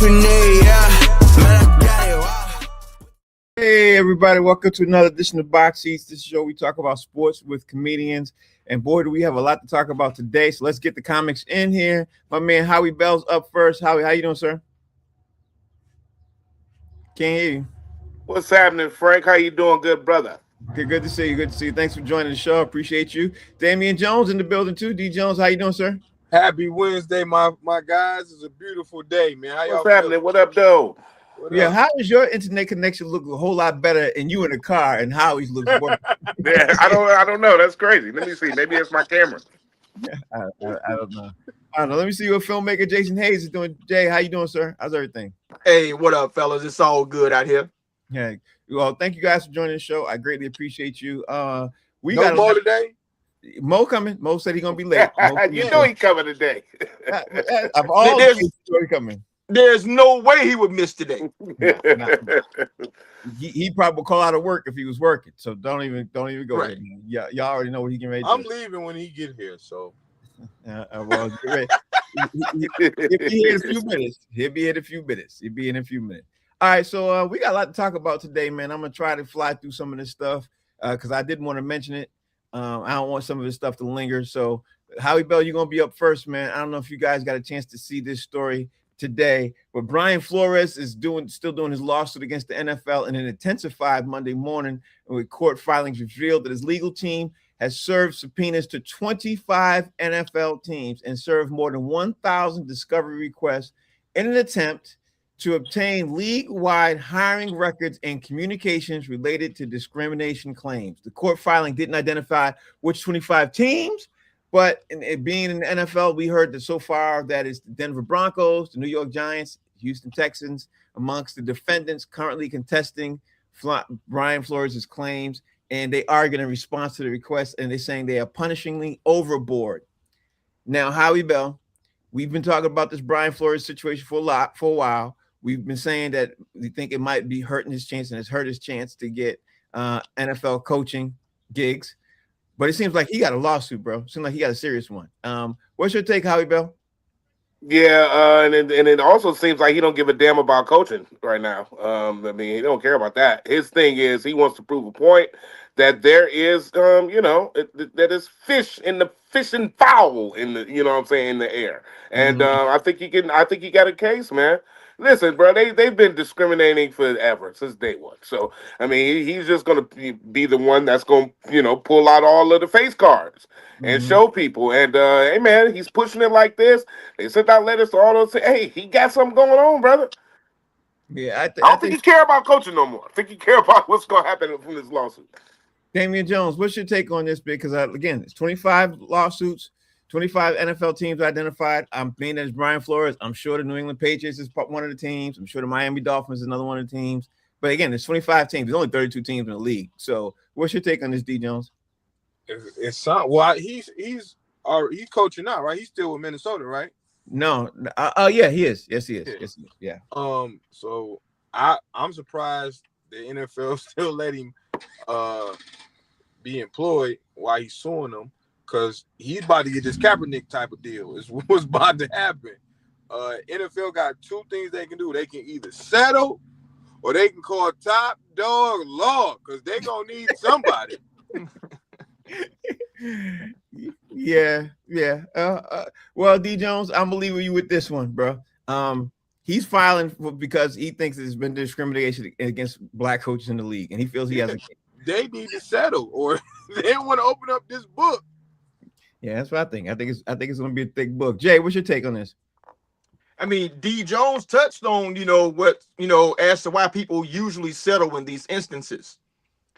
Renee, yeah. Man, I got it, wow. Hey everybody, welcome to another edition of Box Seats. This show we talk about sports with comedians, and boy, do we have a lot to talk about today. So let's get the comics in here. My man Howie Bell's up first. Howie, how you doing, sir? Can't hear you. What's happening, Frank? How you doing, good brother? Good to see you. Good to see you. Thanks for joining the show. Appreciate you. Damian Jones in the building too. D Jones, how you doing, sir? Happy Wednesday, my guys. It's a beautiful day, man. How y'all What's happening? feeling? What up, though? Yeah, how does your internet connection look a whole lot better and you in the car and Howie's looks worse? Yeah, I don't know. That's crazy. Let me see. Maybe it's my camera. I don't know. I don't know. Let me see what filmmaker Jason Hayes is doing. Jay, how you doing, sir? How's everything? Hey, what up, fellas? It's all good out here. Yeah. Well, thank you guys for joining the show. I greatly appreciate you. We No got more today. Mo coming. Mo said he's gonna be late. You know he's coming today. Of all days, he's coming. There's no way he would miss today. He probably would call out of work if he was working. So don't even go Right. there. Yeah, y'all already know what he can ready to I'm do. leaving when he get here, so Well, get ready. He'll be here in a few minutes. He'll be in a few minutes. All right, so we got a lot to talk about today, man. I'm gonna try to fly through some of this stuff because I didn't want to mention it. I don't want some of this stuff to linger. So, Howie Bell, you're gonna be up first, man. I don't know if you guys got a chance to see this story today, but Brian Flores is still doing his lawsuit against the NFL, and it intensified Monday morning with court filings revealed that his legal team has served subpoenas to 25 NFL teams and served more than 1,000 discovery requests in an attempt to obtain league-wide hiring records and communications related to discrimination claims. The court filing didn't identify which 25 teams, but it being in the NFL, we heard that so far that it's the Denver Broncos, the New York Giants, Houston Texans, amongst the defendants currently contesting Brian Flores' claims, and they are going to respond to the request, and they're saying they are punishingly overboard. Now, Howie Bell, we've been talking about this Brian Flores situation for a while. We've been saying that we think it might be hurting his chance, and it's hurt his chance to get NFL coaching gigs. But it seems like he got a lawsuit, bro. Seems like he got a serious one. What's your take, Howie Bell? Yeah, and it also seems like he don't give a damn about coaching right now. I mean, he don't care about that. His thing is he wants to prove a point that there is, that is fish and fowl in the, you know what I'm saying, in the air. And I think he got a case, man. Listen, bro, they've been discriminating forever, since day one. So, I mean, he's just going to be the one that's going to, pull out all of the face cards and show people. And, hey, man, he's pushing it like this. They sent out letters to all those. Hey, he got something going on, brother. Yeah, I don't think he care about coaching no more. I think he care about what's going to happen from this lawsuit. Damian Jones, what's your take on this? Because, again, it's 25 lawsuits. 25 NFL teams identified. I'm thinking that it's Brian Flores. I'm sure the New England Patriots is one of the teams. I'm sure the Miami Dolphins is another one of the teams. But again, there's 25 teams. There's only 32 teams in the league. So what's your take on this, D Jones? it's well, he's coaching now, right? He's still with Minnesota, right? No. Yeah, he is. Yes, he is. Yeah. Yes, he is. Yeah. So I'm surprised the NFL still let him be employed while he's suing them. Because he's about to get this Kaepernick type of deal. Is what's about to happen. NFL got two things they can do. They can either settle or they can call top dog law because they're going to need somebody. Yeah. Well, D Jones, I'm believing you with this one, bro. He's filing because he thinks there's been discrimination against black coaches in the league, and he feels he has a case. They need to settle or they want to open up this book. Yeah, that's what I think. I think it's going to be a thick book. Jay, what's your take on this? I mean, D. Jones touched on, as to why people usually settle in these instances.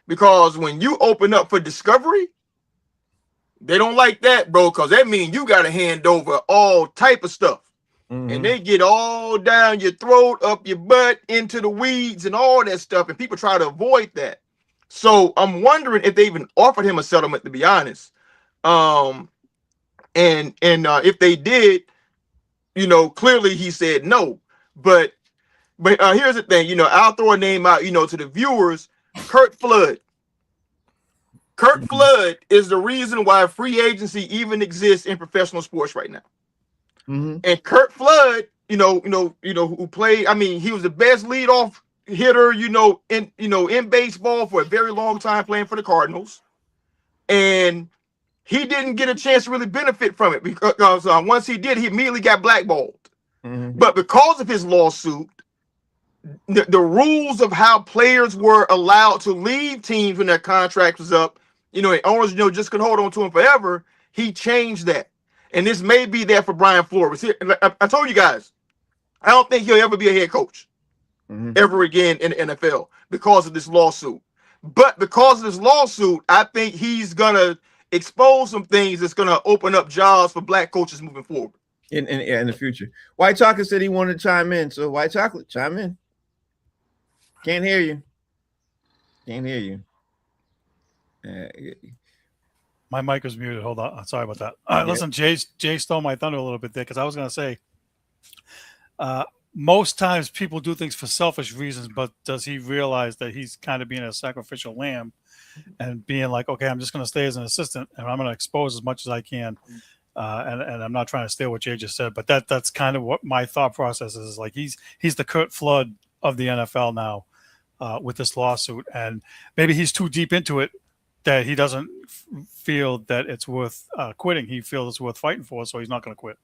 Because when you open up for discovery, they don't like that, bro, because that means you got to hand over all type of stuff. Mm-hmm. And they get all down your throat, up your butt, into the weeds and all that stuff. And people try to avoid that. So I'm wondering if they even offered him a settlement, to be honest. And if they did, clearly he said no. But here's the thing, I'll throw a name out, to the viewers. Kurt Flood. Kurt Flood is the reason why free agency even exists in professional sports right now. Mm-hmm. And Kurt Flood who played. I mean, he was the best leadoff hitter, in baseball for a very long time, playing for the Cardinals, and he didn't get a chance to really benefit from it because once he did, he immediately got blackballed. Mhm. But because of his lawsuit, the rules of how players were allowed to leave teams when their contract was up, and owners, just could hold on to him forever. He changed that, and this may be there for Brian Flores. I told you guys, I don't think he'll ever be a head coach ever again in the NFL because of this lawsuit. But because of this lawsuit, I think he's gonna expose some things that's gonna open up jobs for black coaches moving forward in the future. White Chocolate said he wanted to chime in, so White Chocolate, chime in. Can't hear you. Can't hear you. My mic was muted. Hold on. Sorry about that. Listen, Jay stole my thunder a little bit there because I was going to say, most times people do things for selfish reasons, but does he realize that he's kind of being a sacrificial lamb and being like, okay, I'm just going to stay as an assistant and I'm going to expose as much as I can. And I'm not trying to steal what Jay just said, but that's kind of what my thought process is. Like he's the Kurt Flood of the NFL now with this lawsuit, and maybe he's too deep into it that he doesn't feel that it's worth quitting. He feels it's worth fighting for, so he's not going to quit.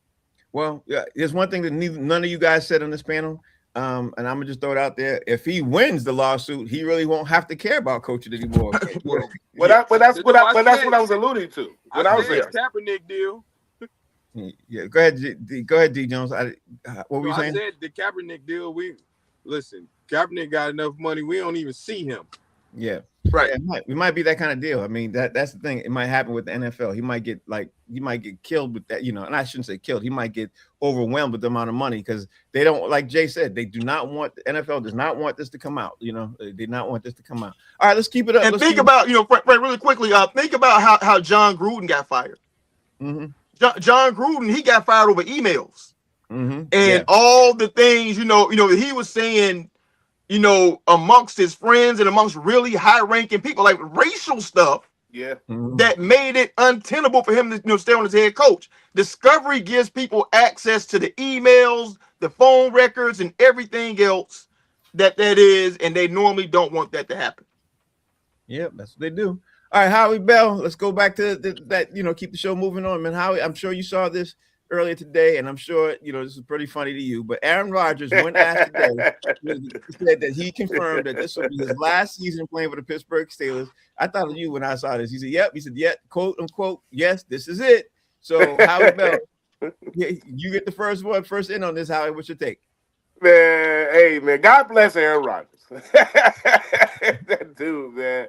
Well, yeah, there's one thing that none of you guys said on this panel, and I'm gonna just throw it out there. If he wins the lawsuit, he really won't have to care about coaching anymore. That's what I was alluding to. What I was saying, Kaepernick deal. Yeah, go ahead, D Jones. What were you saying? I said the Kaepernick deal. Listen, Kaepernick got enough money. We don't even see him. Yeah, right. It might be that kind of deal. I mean, that's the thing. It might happen with the NFL. He might get killed with that, and I shouldn't say killed. He might get overwhelmed with the amount of money because they don't, like Jay said, they do not want, the NFL does not want this to come out. They did not want this to come out. All right, let's keep it up. And think about, Frank, really quickly, think about how John Gruden got fired. Mm-hmm. John Gruden, he got fired over emails. And all the things, he was saying, amongst his friends and amongst really high-ranking people, like racial stuff, that made it untenable for him to stay on as head coach. Discovery gives people access to the emails, the phone records, and everything else that is, and they normally don't want that to happen. Yep, that's what they do. All right, Howie Bell, let's go back to that, keep the show moving on, man. Howie, I'm sure you saw this earlier today, and I'm sure, this is pretty funny to you, but Aaron Rodgers, when asked today, said that he confirmed that this will be his last season playing for the Pittsburgh Steelers. I thought of you when I saw this. He said, yep. He said, yeah, quote unquote, yes, this is it. So, Howie Bell, you get the first in on this, Howie. What's your take? Man, hey, man, God bless Aaron Rodgers. That dude, man,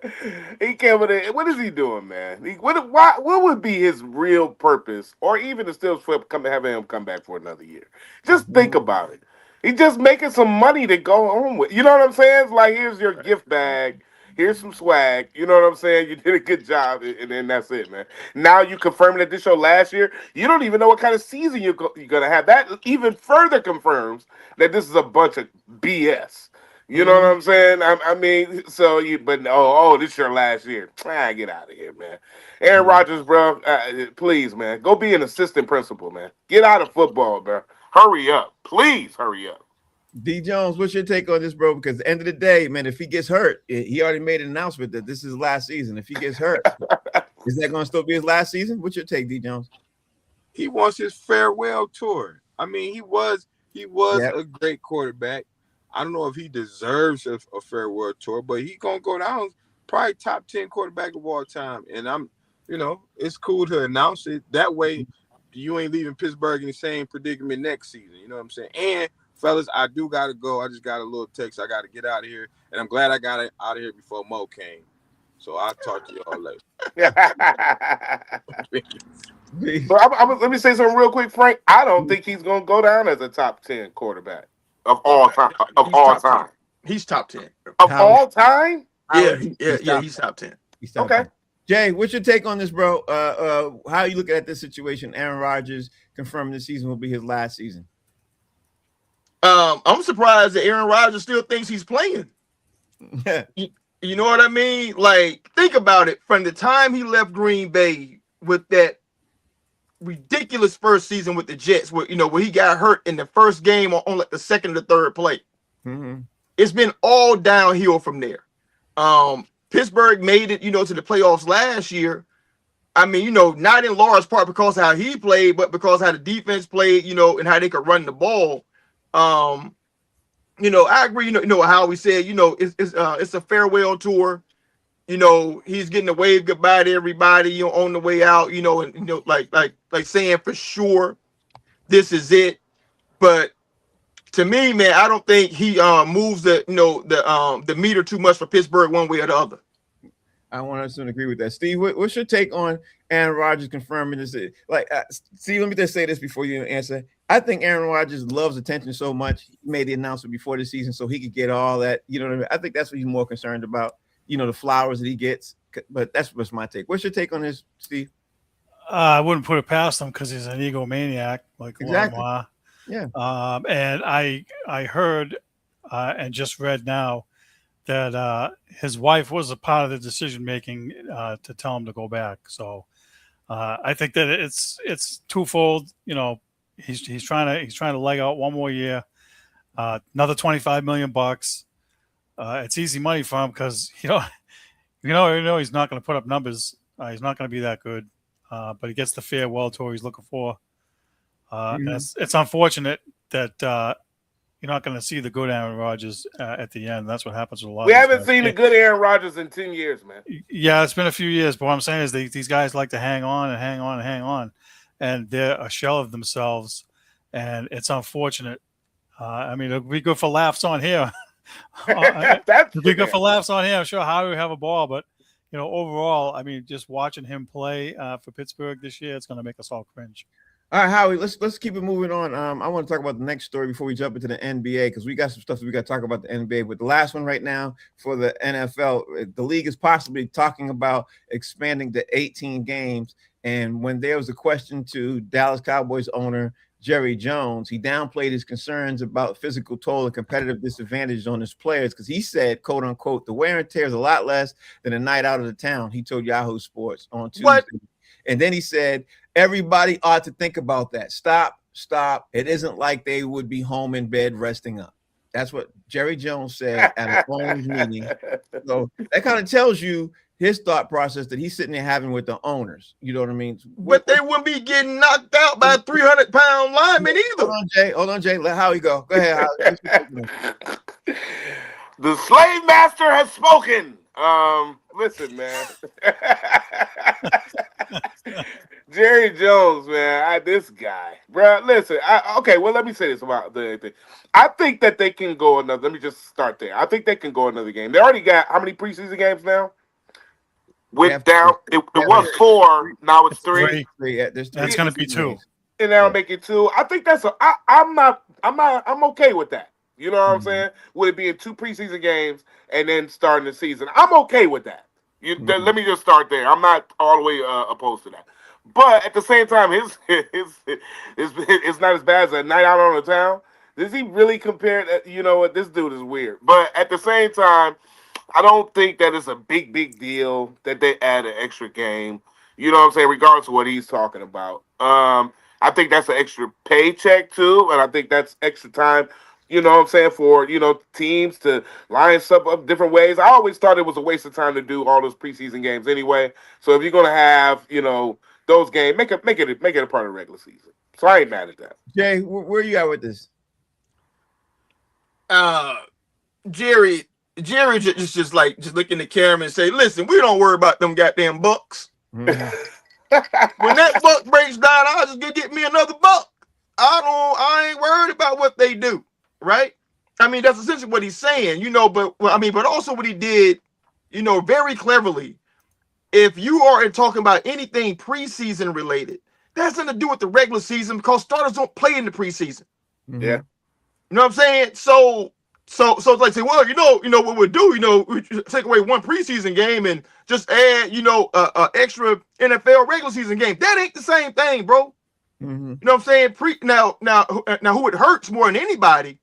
he came with it. What is he doing, man? What would be his real purpose, or even the Steelers for having him come back for another year? Just think about it. He's just making some money to go home with. You know what I'm saying? It's like, here's your gift bag. Here's some swag. You know what I'm saying? You did a good job, and then that's it, man. Now you confirming that this show last year, you don't even know what kind of season you're going to have. That even further confirms that this is a bunch of BS. You know what I'm saying? I mean, so this is your last year. Get out of here, man. Aaron Rodgers, bro, please, man, go be an assistant principal, man. Get out of football, bro. Hurry up. Please hurry up. D Jones, what's your take on this, bro? Because at the end of the day, man, if he gets hurt, he already made an announcement that this is his last season. If he gets hurt, is that going to still be his last season? What's your take, D Jones? He wants his farewell tour. I mean, he was a great quarterback. I don't know if he deserves a farewell tour, but he's going to go down probably top 10 quarterback of all time. And it's cool to announce it. That way, you ain't leaving Pittsburgh in the same predicament next season. You know what I'm saying? And, fellas, I do got to go. I just got a little text. I got to get out of here. And I'm glad I got out of here before Mo came. So I'll talk to y'all later. Let me say something real quick, Frank. I don't think he's going to go down as a top 10 quarterback. Of all time. He's top 10. Of all time? Yeah, he's top 10. He's top 10. Jay, what's your take on this, bro? How are you looking at this situation? Aaron Rodgers confirming this season will be his last season. I'm surprised that Aaron Rodgers still thinks he's playing. You know what I mean? Like, think about it. From the time he left Green Bay with that ridiculous first season with the Jets, where where he got hurt in the first game on like the second or the third play. Mm-hmm. It's been all downhill from there. Pittsburgh made it, to the playoffs last year. I mean, not in large part because of how he played, but because of how the defense played, and how they could run the ball. I agree. How we said, it's a farewell tour. He's getting to wave goodbye to everybody, on the way out, and like saying for sure this is it. But to me, man, I don't think he moves the meter too much for Pittsburgh one way or the other. I 100% agree with that. Steve, what's your take on Aaron Rodgers confirming this? Steve, let me just say this before you answer. I think Aaron Rodgers loves attention so much. He made the announcement before the season so he could get all that. You know what I mean? I think that's what he's more concerned about. The flowers that he gets. But that's what's my take. What's your take on this, Steve? I wouldn't put it past him because he's an egomaniac, like Exactly. Lamar. Yeah. And I heard and just read now that his wife was a part of the decision making to tell him to go back. So I think that it's twofold. He's trying to leg out one more year, another $25 million. It's easy money for him because he's not going to put up numbers. He's not going to be that good, but he gets the farewell tour he's looking for. And it's unfortunate that you're not going to see the good Aaron Rodgers at the end. That's what happens with a lot. We haven't seen the good Aaron Rodgers in 10 years, man. Yeah, it's been a few years, but what I'm saying is these guys like to hang on and hang on and hang on, and they're a shell of themselves, and it's unfortunate. I mean, it'll be good for laughs on here. It'll be good for laughs on here. I'm sure Howie will have a ball, but overall, I mean, just watching him play for Pittsburgh this year, it's going to make us all cringe. All right, Howie, let's keep it moving on. I want to talk about the next story before we jump into the NBA because we got some stuff that we got to talk about the NBA. But the last one right now for the NFL, the league is possibly talking about expanding to 18 games. And when there was a question to Dallas Cowboys owner Jerry Jones, he downplayed his concerns about physical toll and competitive disadvantage on his players because he said, quote unquote, the wear and tear is a lot less than a night out of the town. He told Yahoo Sports on Tuesday. What? And then he said, everybody ought to think about that. Stop. It isn't like they would be home in bed resting up. That's what Jerry Jones said at a phone meeting. So that kind of tells you his thought process that he's sitting there having with the owners. You know what I mean? But they wouldn't be getting knocked out by a 300-pound lineman either. Hold on, Jay. Let Howie go. Go ahead, Howie. The slave master has spoken. Listen, man. Jerry Jones, man, this guy, bro. Listen, okay. Well, let me say this about the thing. I think that they can go another. Let me just start there. I think they can go another game. They already got how many preseason games now? Went down. It was 4. Now it's 3. That's going to be 2. And now make it 2. I think that's I'm okay with that. You know what I'm saying? With it being 2 preseason games and then starting the season, I'm okay with that. Let me just start there. I'm not all the way opposed to that. But at the same time, it's not as bad as a night out on the town. Does he really compare that? You know what? This dude is weird. But at the same time, I don't think that it's a big deal that they add an extra game. You know what I'm saying? Regardless of what he's talking about. I think that's an extra paycheck too. And I think that's extra time, you know what I'm saying, for, teams to line up different ways. I always thought it was a waste of time to do all those preseason games anyway. So if you're going to have, those games, make it a part of the regular season. So I ain't mad at that. Jay, where you at with this? Jerry just look in the camera and say, listen, we don't worry about them goddamn bucks. Mm-hmm. When that buck breaks down, I'll just go get me another buck. I ain't worried about what they do, right? I mean, that's essentially what he's saying, but also what he did, very cleverly. If you are talking about anything preseason related, that's nothing to do with the regular season because starters don't play in the preseason. Mm-hmm. Yeah. You know what I'm saying? So it's like, say, well, what we'll do, we take away 1 preseason game and just add, a extra NFL regular season game. That ain't the same thing, bro. Mm-hmm. You know what I'm saying? Now, who it hurts more than anybody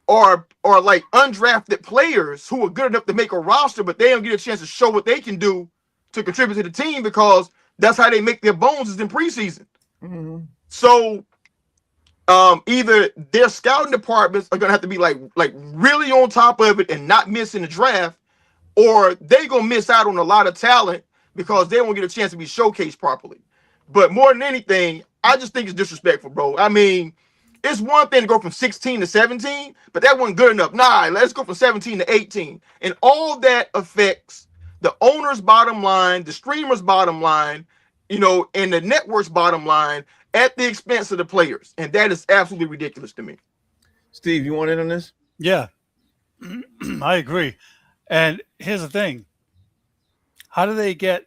are like undrafted players who are good enough to make a roster, but they don't get a chance to show what they can do to contribute to the team because that's how they make their bones is in preseason. So either their scouting departments are gonna have to be like really on top of it and not missing the draft, or they gonna miss out on a lot of talent because they won't get a chance to be showcased properly. But more than anything, I just think it's disrespectful, bro. I mean, it's one thing to go from 16 to 17, but that wasn't good enough. Nah, let's go from 17 to 18. And all that affects the owner's bottom line, the streamer's bottom line, you know, and the network's bottom line at the expense of the players. And that is absolutely ridiculous to me. Steve, you want in on this? Yeah, I agree. And here's the thing. How do they get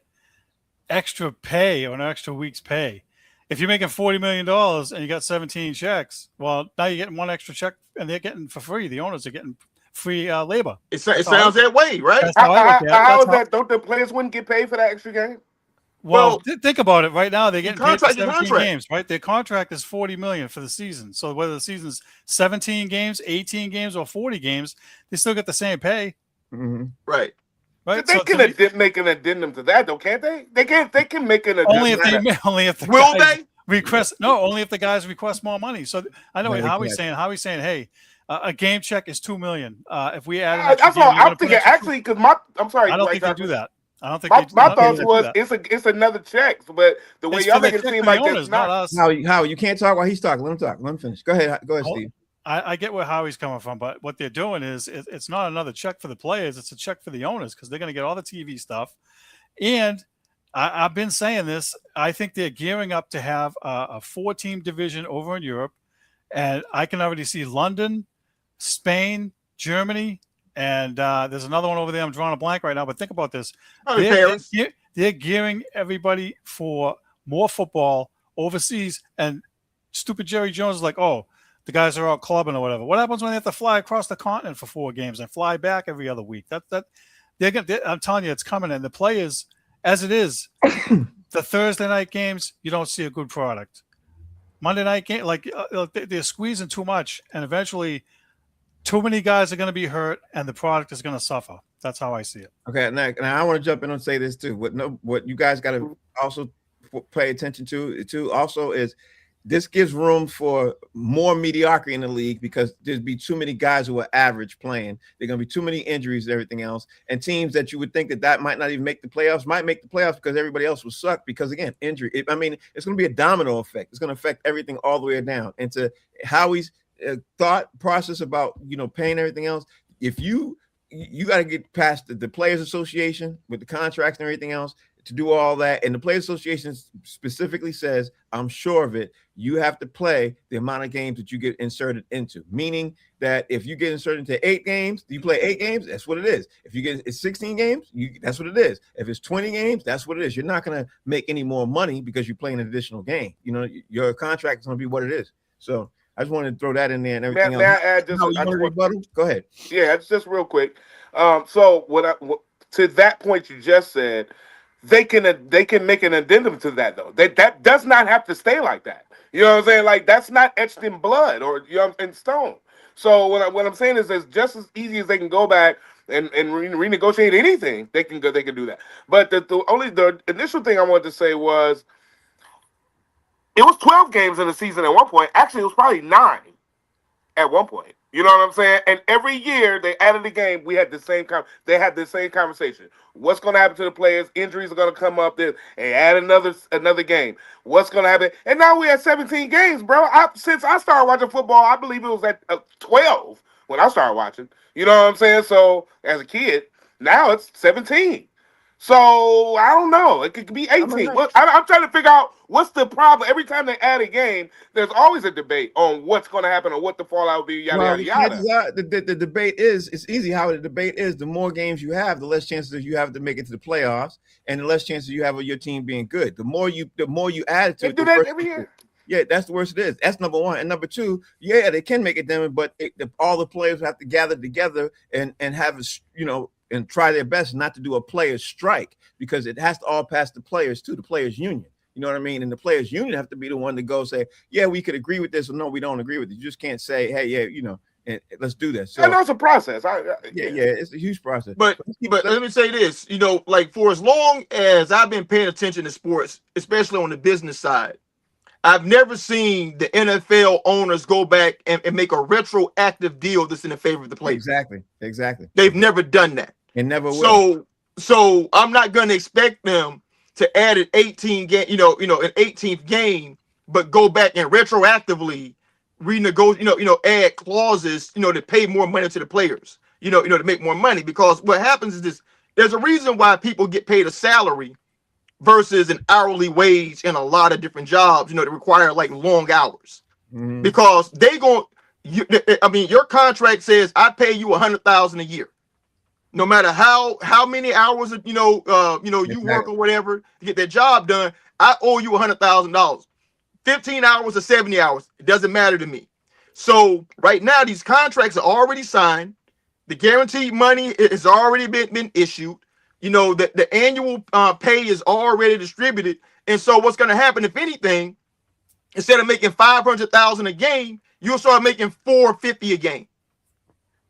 extra pay or an extra week's pay? If you're making $40 million and you got 17 checks, well, now you're getting one extra check and they're getting for free. The owners are getting free labor. It sounds that way, right? That's how I look at it. How is that? Don't the players wouldn't get paid for that extra game? Well, think about it. Right now, they're getting paid for 17 contract. games, right? Their contract is $40 million for the season. So whether the season's 17 games, 18 games, or 40 games, they still get the same pay. Right. Right. They can make an addendum to that, though, can't they? They can make an addendum. Only if the will guys they request? No, only if the guys request more money. So I know how he's saying, hey, a game check is $2 million. If we add, that's what I'm thinking. Actually, because I'm sorry, I don't think they do that. I don't think my thoughts was it's another check, but the way y'all make it seem like it's not us. How you can't talk while he's talking. Let him talk. Let him finish. Go ahead, Steve. I get where Howie's coming from, but what they're doing is it's not another check for the players; it's a check for the owners because they're going to get all the TV stuff. And I've been saying this. I think they're gearing up to have a 4-team division over in Europe, and I can already see London, Spain, Germany, and there's another one over there. I'm drawing a blank right now, but think about this. They're gearing everybody for more football overseas, and stupid Jerry Jones is like, oh, the guys are out clubbing or whatever. What happens when they have to fly across the continent for 4 games and fly back every other week? I'm telling you, it's coming. And the players, as it is, the Thursday night games, you don't see a good product. Monday night game, they're squeezing too much, and eventually, too many guys are going to be hurt, and the product is going to suffer. That's how I see it. Okay, now I want to jump in and say this too. What you guys got to also pay attention to also is this gives room for more mediocrity in the league because there'd be too many guys who are average playing. There are going to be too many injuries and everything else. And teams that you would think that might not even make the playoffs might make the playoffs because everybody else will suck because, again, injury. It's going to be a domino effect. It's going to affect everything all the way down. And to Howie's thought process about, paying everything else, if you got to get past the Players Association with the contracts and everything else to do all that. And the Players Association specifically says, I'm sure of it, you have to play the amount of games that you get inserted into, meaning that if you get inserted into 8 games, you play 8 games, that's what it is. If you get 16 games, that's what it is. If it's 20 games, that's what it is. You're not going to make any more money because you're playing an additional game. Your contract is going to be what it is. So I just wanted to throw that in there and everything else. Go ahead. Yeah, it's just real quick. So to that point you just said, they can make an addendum to that though. That does not have to stay like that. You know what I'm saying? Like that's not etched in blood or in stone. So what I'm saying is, it's just as easy as they can go back and renegotiate anything. They can do that. But the initial thing I wanted to say was, it was 12 games in the season at one point. Actually, it was probably 9 at one point. You know what I'm saying? And every year they added a game. We had the same they had the same conversation. What's going to happen to the players? Injuries are going to come up there and add another game. What's going to happen? And now we had 17 games, bro. Since I started watching football, I believe it was at 12 when I started watching. You know what I'm saying? So as a kid, now it's 17. So I don't know. It could be 18. I'm trying to figure out what's the problem. Every time they add a game, there's always a debate on what's going to happen or what the fallout will be. Yada yada yada. The debate is, it's easy how the debate is. The more games you have, the less chances you have to make it to the playoffs, and the less chances you have of your team being good. The more you add to it. They do that every year. Yeah, that's the worst it is. That's number one. And number two, yeah, they can make it them, but all the players have to gather together and have and try their best not to do a players strike, because it has to all pass the players too, the players union. You know what I mean? And the players union have to be the one to go say, yeah, we could agree with this, or no, we don't agree with it. You just can't say, hey, yeah, and let's do this. So, I know it's a process. Yeah, it's a huge process. But let me say this, like for as long as I've been paying attention to sports, especially on the business side, I've never seen the NFL owners go back and make a retroactive deal that's in the favor of the players. Exactly. They've never done that. And never will. So I'm not going to expect them to add an 18 game, an 18th game, but go back and retroactively renegotiate, add clauses, to pay more money to the players, to make more money. Because what happens is this: there's a reason why people get paid a salary versus an hourly wage in a lot of different jobs, that require like long hours. Mhm. Because your contract says I pay you $100,000 a year. No matter how many hours you work or whatever to get that job done, I owe you $100,000. 15 hours or 70 hours, it doesn't matter to me. So right now, these contracts are already signed. The guaranteed money has already been issued. The annual pay is already distributed. And so what's going to happen, if anything, instead of making $500,000 a game, you'll start making $450 a game.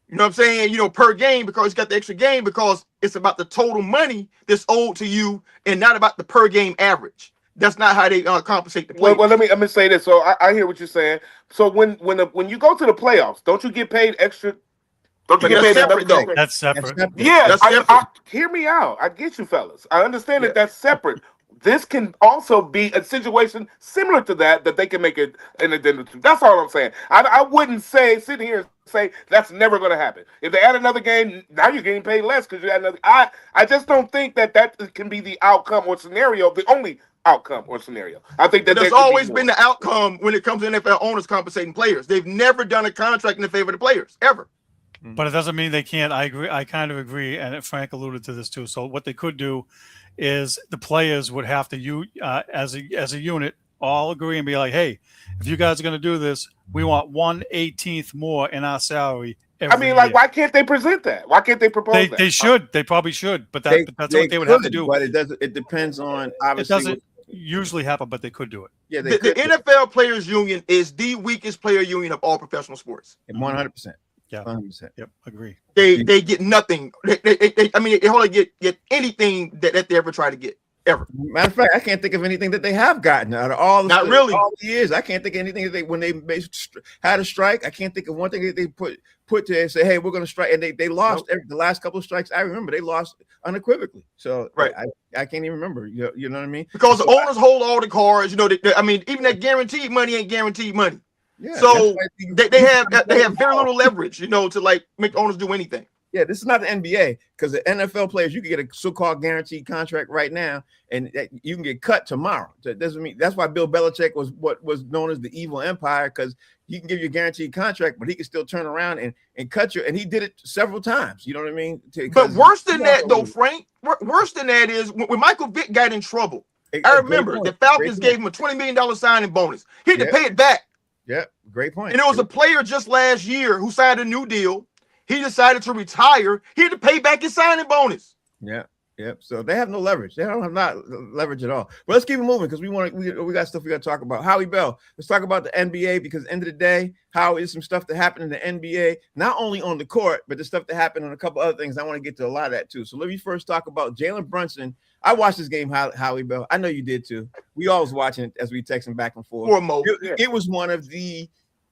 You know what I'm saying? Per game, because it's got the extra game, because it's about the total money that's owed to you and not about the per game average. That's not how they compensate the players. Well, let me say this. So I hear what you're saying. So when you go to the playoffs, don't you get paid extra? Don't you But get paid that's separate, another though. That's separate. Yeah, That's separate. hear me out. I get you, fellas. I understand that that's separate. This can also be a situation similar to that they can make it an addendum to. That's all I'm saying. I wouldn't sit here and say that's never going to happen. If they add another game, now you're getting paid less because you add another. I just don't think that can be the outcome or scenario, the only outcome or scenario. I think that there's always been the outcome when it comes to NFL owners compensating players. They've never done a contract in the favor of the players, ever. But it doesn't mean they can't. I agree. I kind of agree, and Frank alluded to this too. So what they could do is the players would have to, as a unit, all agree and be like, "Hey, if you guys are going to do this, we want 1/18 more in our salary." Every year. why can't they present that? Why can't they propose that? They should. They probably should. But that's what they would have to do. But it doesn't. It depends on obviously. It doesn't usually happen, but they could do it. Yeah, the NFL Players Union is the weakest player union of all professional sports. 100%. Yeah, 100%. Yep, agree. They get nothing. They only get anything that they ever try to get ever. Matter of fact, I can't think of anything that they have gotten out of all the all the years. I can't think of anything that when they had a strike. I can't think of one thing that they put to and say, "Hey, we're going to strike," and they lost the last couple of strikes. I remember they lost unequivocally. So right, I can't even remember. You know what I mean? Because the owners hold all the cards. Even that guaranteed money ain't guaranteed money. Yeah, so they have very little leverage, to like make owners do anything. Yeah, this is not the NBA, because the NFL players, you can get a so-called guaranteed contract right now, and you can get cut tomorrow. So it doesn't mean that's why Bill Belichick was what was known as the evil empire, because he can give you a guaranteed contract, but he can still turn around and cut you, and he did it several times. You know what I mean? But worse than that, though, Frank, worse than that is when Michael Vick got in trouble. I remember the Falcons gave him a $20 million signing bonus. He had to pay it back. Yeah, great point. And there was a player just last year who signed a new deal. He decided to retire. He had to pay back his signing bonus. Yeah, yep. So they have no leverage. They don't have not leverage at all. But let's keep it moving because we got stuff we got to talk about. Howie Bell. Let's talk about the NBA because at the end of the day, how is some stuff that happened in the NBA, not only on the court, but the stuff that happened on a couple other things. I want to get to a lot of that too. So let me first talk about Jalen Brunson. I watched this game, Howie Bell. I know you did too. We all was watching it as we texting back and forth. It was one of the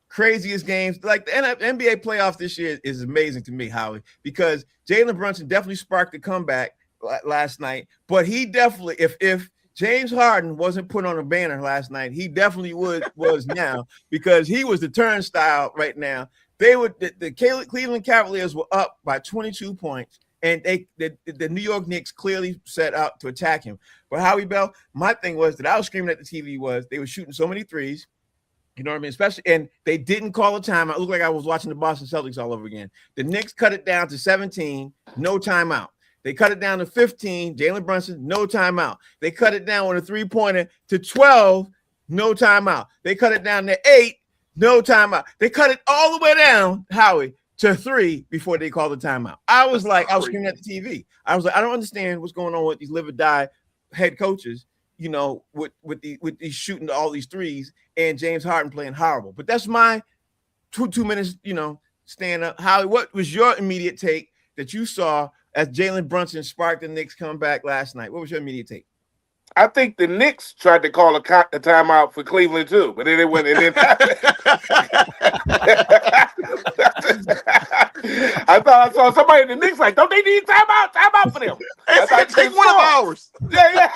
craziest games. Like the NBA playoffs this year is amazing to me, Howie, because Jalen Brunson definitely sparked the comeback last night. But he definitely, if James Harden wasn't put on a banner last night, he definitely was now, because he was the turnstile right now. The Cleveland Cavaliers were up by 22 points. And the New York Knicks clearly set out to attack him. But Howie Bell, my thing was that I was screaming at the TV was they were shooting so many threes. You know what I mean? Especially, and they didn't call a timeout. It looked like I was watching the Boston Celtics all over again. The Knicks cut it down to 17, no timeout. They cut it down to 15, Jalen Brunson, no timeout. They cut it down with a three-pointer to 12, no timeout. They cut it down to 8, no timeout. They cut it all the way down, Howie, to 3 before they called the timeout. I was screaming at the TV. I was like, I don't understand what's going on with these live or die head coaches, with these shooting all these threes and James Harden playing horrible. But that's my 2 minutes, stand up. Howie, what was your immediate take that you saw as Jalen Brunson sparked the Knicks comeback last night? What was your immediate take? I think the Knicks tried to call a timeout for Cleveland too, but then it went and then I thought I saw somebody in the Knicks like, don't they need timeout? Timeout for them. I thought Take one of ours. Yeah.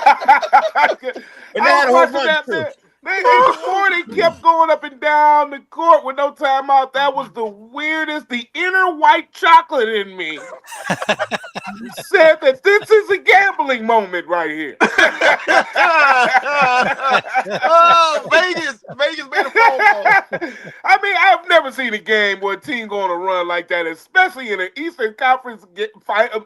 And they had a whole bunch that, too. man. The more they kept going up and down the court with no timeout, that was the weirdest. The inner white chocolate in me said that this is a gambling moment right here. Oh, Vegas made a phone call. I mean, I've never seen a game where a team go on a run like that, especially in an Eastern Conference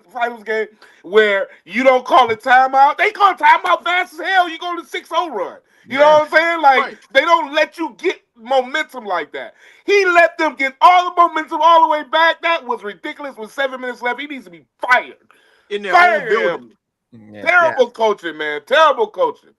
finals game where you don't call a timeout. They call timeout fast as hell. You go to 6-0 run. You know what I'm saying? Like, They don't let you get momentum like that. He let them get all the momentum all the way back. That was ridiculous. With 7 minutes left, he needs to be fired. In their own building. Terrible coaching, man. Terrible coaching.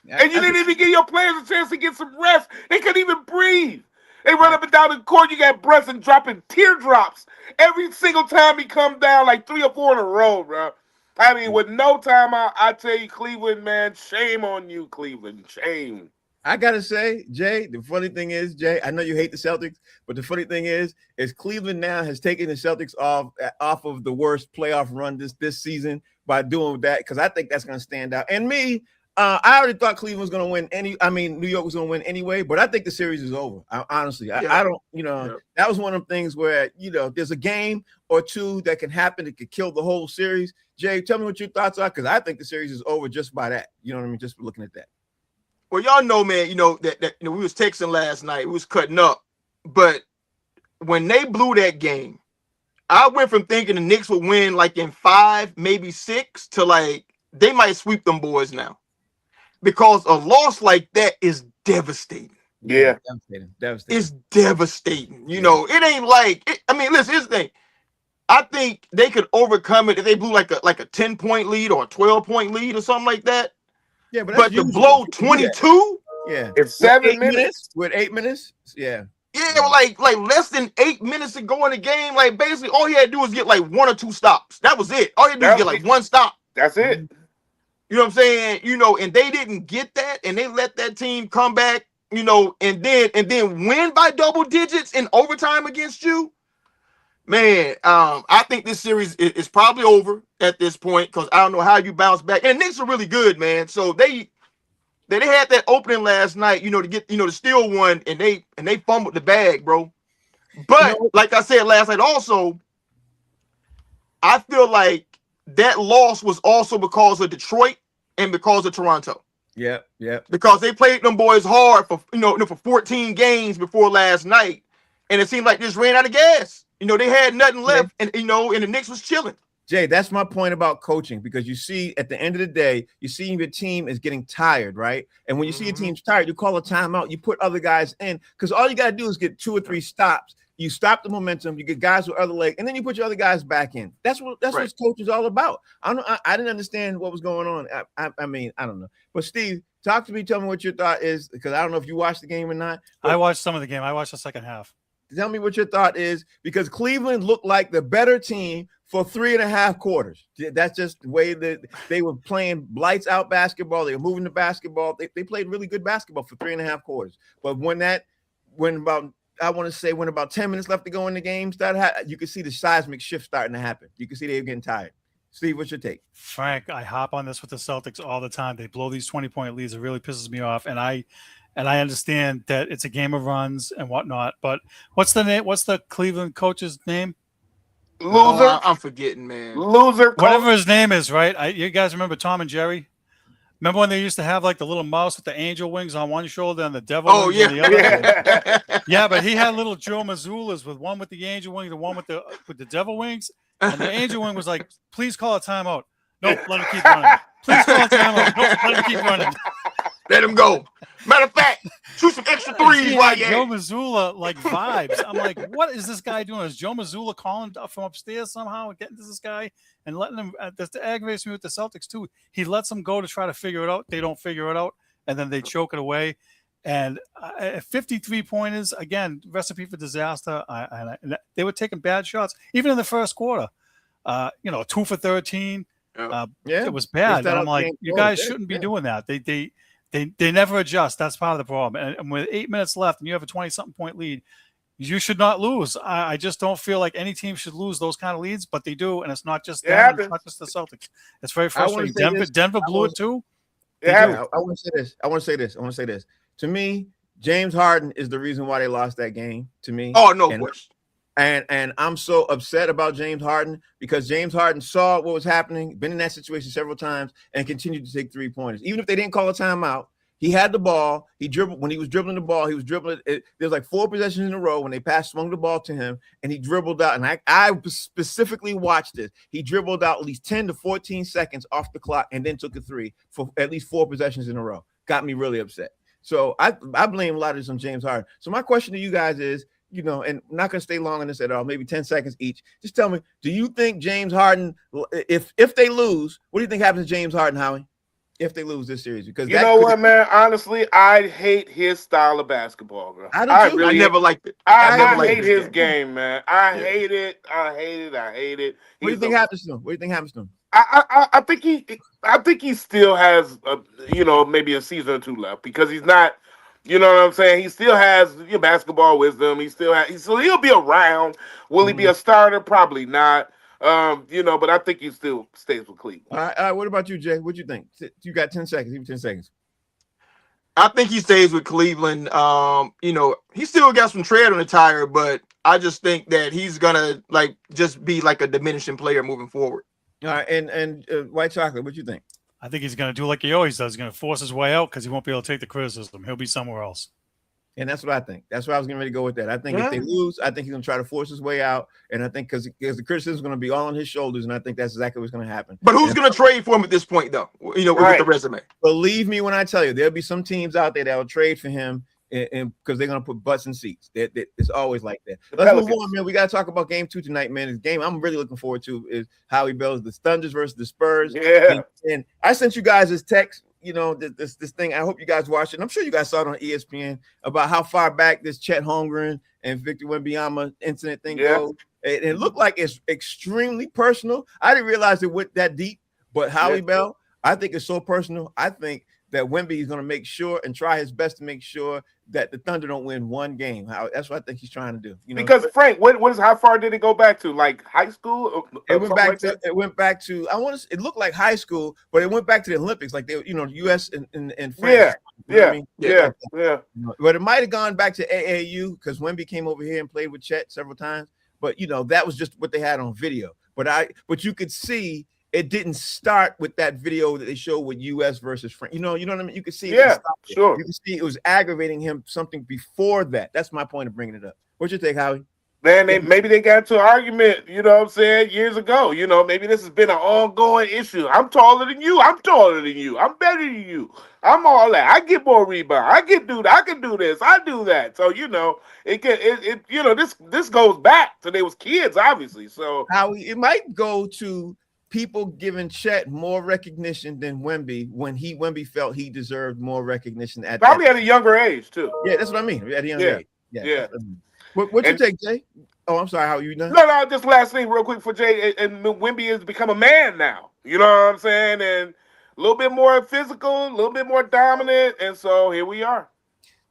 And you didn't even give your players a chance to get some rest. They couldn't even breathe. They run up and down the court. You got Brunson dropping teardrops every single time he come down, like 3 or 4 in a row, bro. I mean, with no timeout, I tell you, Cleveland, man, shame on you, Cleveland. Shame. I gotta say, Jay, the funny thing is, Jay, I know you hate the Celtics, but the funny thing is Cleveland now has taken the Celtics off of the worst playoff run this season by doing that, because I think that's gonna stand out. And me, I already thought Cleveland was gonna win New York was gonna win anyway, but I think the series is over. Honestly, I don't, that was one of the things where, there's a game or two that can happen that could kill the whole series. Jay, tell me what your thoughts are, because I think the series is over just by that. You know what I mean? Just looking at that. Well, y'all know, man, that we was texting last night. We was cutting up. But when they blew that game, I went from thinking the Knicks would win like in 5, maybe 6, to like they might sweep them boys now. Because a loss like that is devastating. Yeah. Devastating. It's devastating. It ain't like I mean, listen, here's the thing. I think they could overcome it if they blew like a 10-point lead or a 12-point lead or something like that. Yeah, but to blow 22, it's 7 minutes. With 8 minutes, yeah, like less than 8 minutes to go in the game. Like basically, all he had to do was get like 1 or 2 stops. That was it. All he had to do was get like 1 stop. That's it. You know what I'm saying? And they didn't get that, and they let that team come back. And then win by double digits in overtime against you. Man, I think this series is probably over at this point, because I don't know how you bounce back. And the Knicks are really good, man. So they had that opening last night, to get to steal one, and they fumbled the bag, bro. But like I said last night, also, I feel like that loss was also because of Detroit and because of Toronto. Yeah. Because they played them boys hard for for 14 games before last night, and it seemed like they just ran out of gas. They had nothing left, and and the Knicks was chilling. Jay, that's my point about coaching, because you see at the end of the day, you see your team is getting tired, right? And when you see your team's tired, you call a timeout, you put other guys in, because all you got to do is get 2 or 3 stops. You stop the momentum, you get guys with other legs, and then you put your other guys back in. That's what coach is all about. I didn't understand what was going on. I mean, I don't know. But Steve, talk to me, tell me what your thought is, because I don't know if you watched the game or not. I watched some of the game. I watched the second half. Tell me what your thought is, because Cleveland looked like the better team for 3.5 quarters. That's just the way that they were playing lights out basketball. They were moving the basketball. They played really good basketball for 3.5 quarters. But when about 10 minutes left to go in the game you could see the seismic shift starting to happen. You can see they were getting tired. Steve, what's your take? Frank, I hop on this with the Celtics all the time. They blow these 20-point leads. It really pisses me off. And I understand that it's a game of runs and whatnot, but what's the name? What's the Cleveland coach's name? Loser. I'm forgetting, man. Loser. Whatever his name is, right? You guys remember Tom and Jerry? Remember when they used to have like the little mouse with the angel wings on one shoulder and the devil wings on the other? Yeah, but he had little Joe Mazzulas with one with the angel wing, the one with the devil wings, and the angel wing was like, "Please call a timeout." Nope, let him keep running. Please call a timeout. Nope, let him keep running. Let him go. Matter of fact, shoot some extra threes while you Joe Mazzulla like vibes. I'm like, what is this guy doing? Is Joe Mazzulla calling from upstairs somehow and getting to this guy and letting him? That aggravates me with the Celtics too. He lets them go to try to figure it out. They don't figure it out, and then they choke it away. And 53 pointers again, recipe for disaster. And they were taking bad shots even in the first quarter. 2 for 13. Yeah, it was bad. start And I'm out the like, game you slow. guys Yeah, shouldn't be yeah. doing that. They never adjust. That's part of the problem. And with 8 minutes left and you have a 20-something point lead, you should not lose. I just don't feel like any team should lose those kind of leads, but they do. And it's not just It them. happens. It's not just the Celtics. It's very I want to frustrating. say this. Denver I blew want- it too. It happens. Yeah, I want to say this. I want to say this. To me, James Harden is the reason why they lost that game. To me. Oh, no And- question. And I'm so upset about James Harden because James Harden saw what was happening, been in that situation several times, and continued to take 3-pointers. Even if they didn't call a timeout, he had the ball. He dribbled when he was dribbling the ball. He was dribbling it. There's like 4 possessions in a row when they swung the ball to him, and he dribbled out. And I specifically watched this. He dribbled out at least 10 to 14 seconds off the clock, and then took a 3 for at least 4 possessions in a row. Got me really upset. So I blame a lot of this on James Harden. So my question to you guys is, and I'm not going to stay long on this at all, maybe 10 seconds each. Just tell me, do you think James Harden, if they lose, what do you think happens to James Harden, Howie, if they lose this series? Because You know what, man? Honestly, I hate his style of basketball, bro. I do too. I never liked it. I never liked hate his game, man. I hate it. I hate it. What do you think happens to him? I think he still has maybe a season or two left because he's not. You know what I'm saying? He still has basketball wisdom. So he'll be around. Will he be a starter? Probably not. But I think he still stays with Cleveland. All right. What about you, Jay? What you think? You got 10 seconds. Even 10 seconds. I think he stays with Cleveland. He still got some tread on the tire, but I just think that he's gonna just be like a diminishing player moving forward. All right, and White Chocolate, what you think? I think he's going to do like he always does. He's going to force his way out because he won't be able to take the criticism. He'll be somewhere else. And that's what I think. That's why I was getting ready to go with that. I think if they lose, I think he's going to try to force his way out. And I think because the criticism is going to be all on his shoulders, and I think that's exactly what's going to happen. But who's going to trade for him at this point, though? With the resume. Believe me when I tell you, there'll be some teams out there that will trade for him, and because they're going to put butts in seats. It's always like that. Let's move on, man. We got to talk about game 2 tonight, man. This game I'm really looking forward to is Howie Bell's the Thunders versus the Spurs. Yeah. And I sent you guys this text, this thing. I hope you guys watched it. I'm sure you guys saw it on ESPN about how far back this Chet Holmgren and Victor Wembanyama incident thing goes. It looked like it's extremely personal. I didn't realize it went that deep, but Howie Bell, I think it's so personal. I think that Wemby is going to make sure and try his best to make sure that the Thunder don't win one game. That's what I think he's trying to do. Because Frank, how far did it go back to? Like high school? It went back to. It looked like high school, but it went back to the Olympics, like they, U.S. and France. Yeah. But it might have gone back to AAU because Wemby came over here and played with Chet several times. But that was just what they had on video. But you could see. It didn't start with that video that they showed with U.S. versus France. You know what I mean? You could see. Sure. You can see it was aggravating him something before that. That's my point of bringing it up. What's your take, Howie? Man, maybe they got into an argument, years ago. Maybe this has been an ongoing issue. I'm taller than you. I'm taller than you. I'm better than you. I'm all that. I get more rebound. I can do this. I do that. So, this goes back to they was kids, obviously. So Howie, it might go to people giving Chet more recognition than Wemby when Wemby felt he deserved more recognition probably at a younger age too. Yeah, that's what I mean. At a younger age. Yeah. What's your take, Jay? Oh, I'm sorry. How are you done? No. Just last thing, real quick for Jay. And Wemby has become a man now. You know what I'm saying? And a little bit more physical, a little bit more dominant, and so here we are.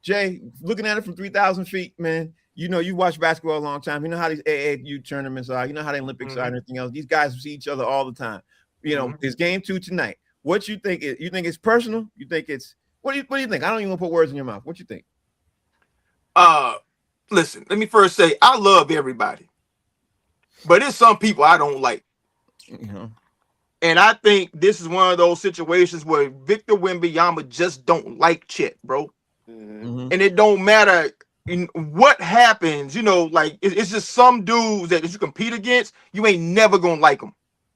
Jay, looking at it from 3,000 feet, man. You watch basketball a long time. You know how these AAU tournaments are. You know how the Olympics are and everything else. These guys see each other all the time. It's game 2 tonight. What you think? You think it's personal? You think it's what do you think? I don't even want to put words in your mouth. What you think? Listen, let me first say I love everybody, but there's some people I don't like. And I think this is one of those situations where Victor Wembanyama just don't like Chet, bro. And it don't matter what happens, it's just some dudes that if you compete against, you ain't never gonna like them.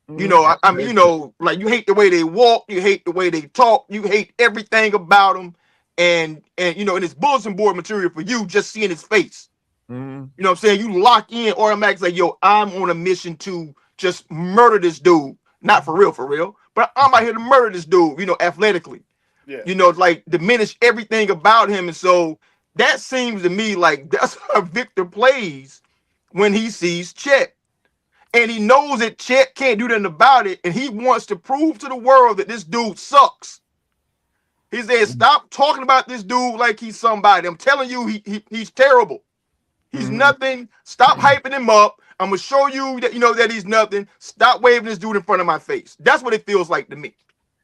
I mean, you hate the way they walk, you hate the way they talk, you hate everything about them, and it's bulletin board material for you just seeing his face. You know what I'm saying? You lock in automatically, like, yo, I'm on a mission to just murder this dude, not for real, but I'm out here to murder this dude, athletically. Diminish everything about him, and so. That seems to me like that's how Victor plays when he sees Chet. and he knows that Chet can't do nothing about it, and he wants to prove to the world that this dude sucks. He said, "Stop talking about this dude like he's somebody. I'm telling you, he's terrible. He's nothing. Stop hyping him up. I'm gonna show you that that he's nothing. Stop waving this dude in front of my face." That's what it feels like to me.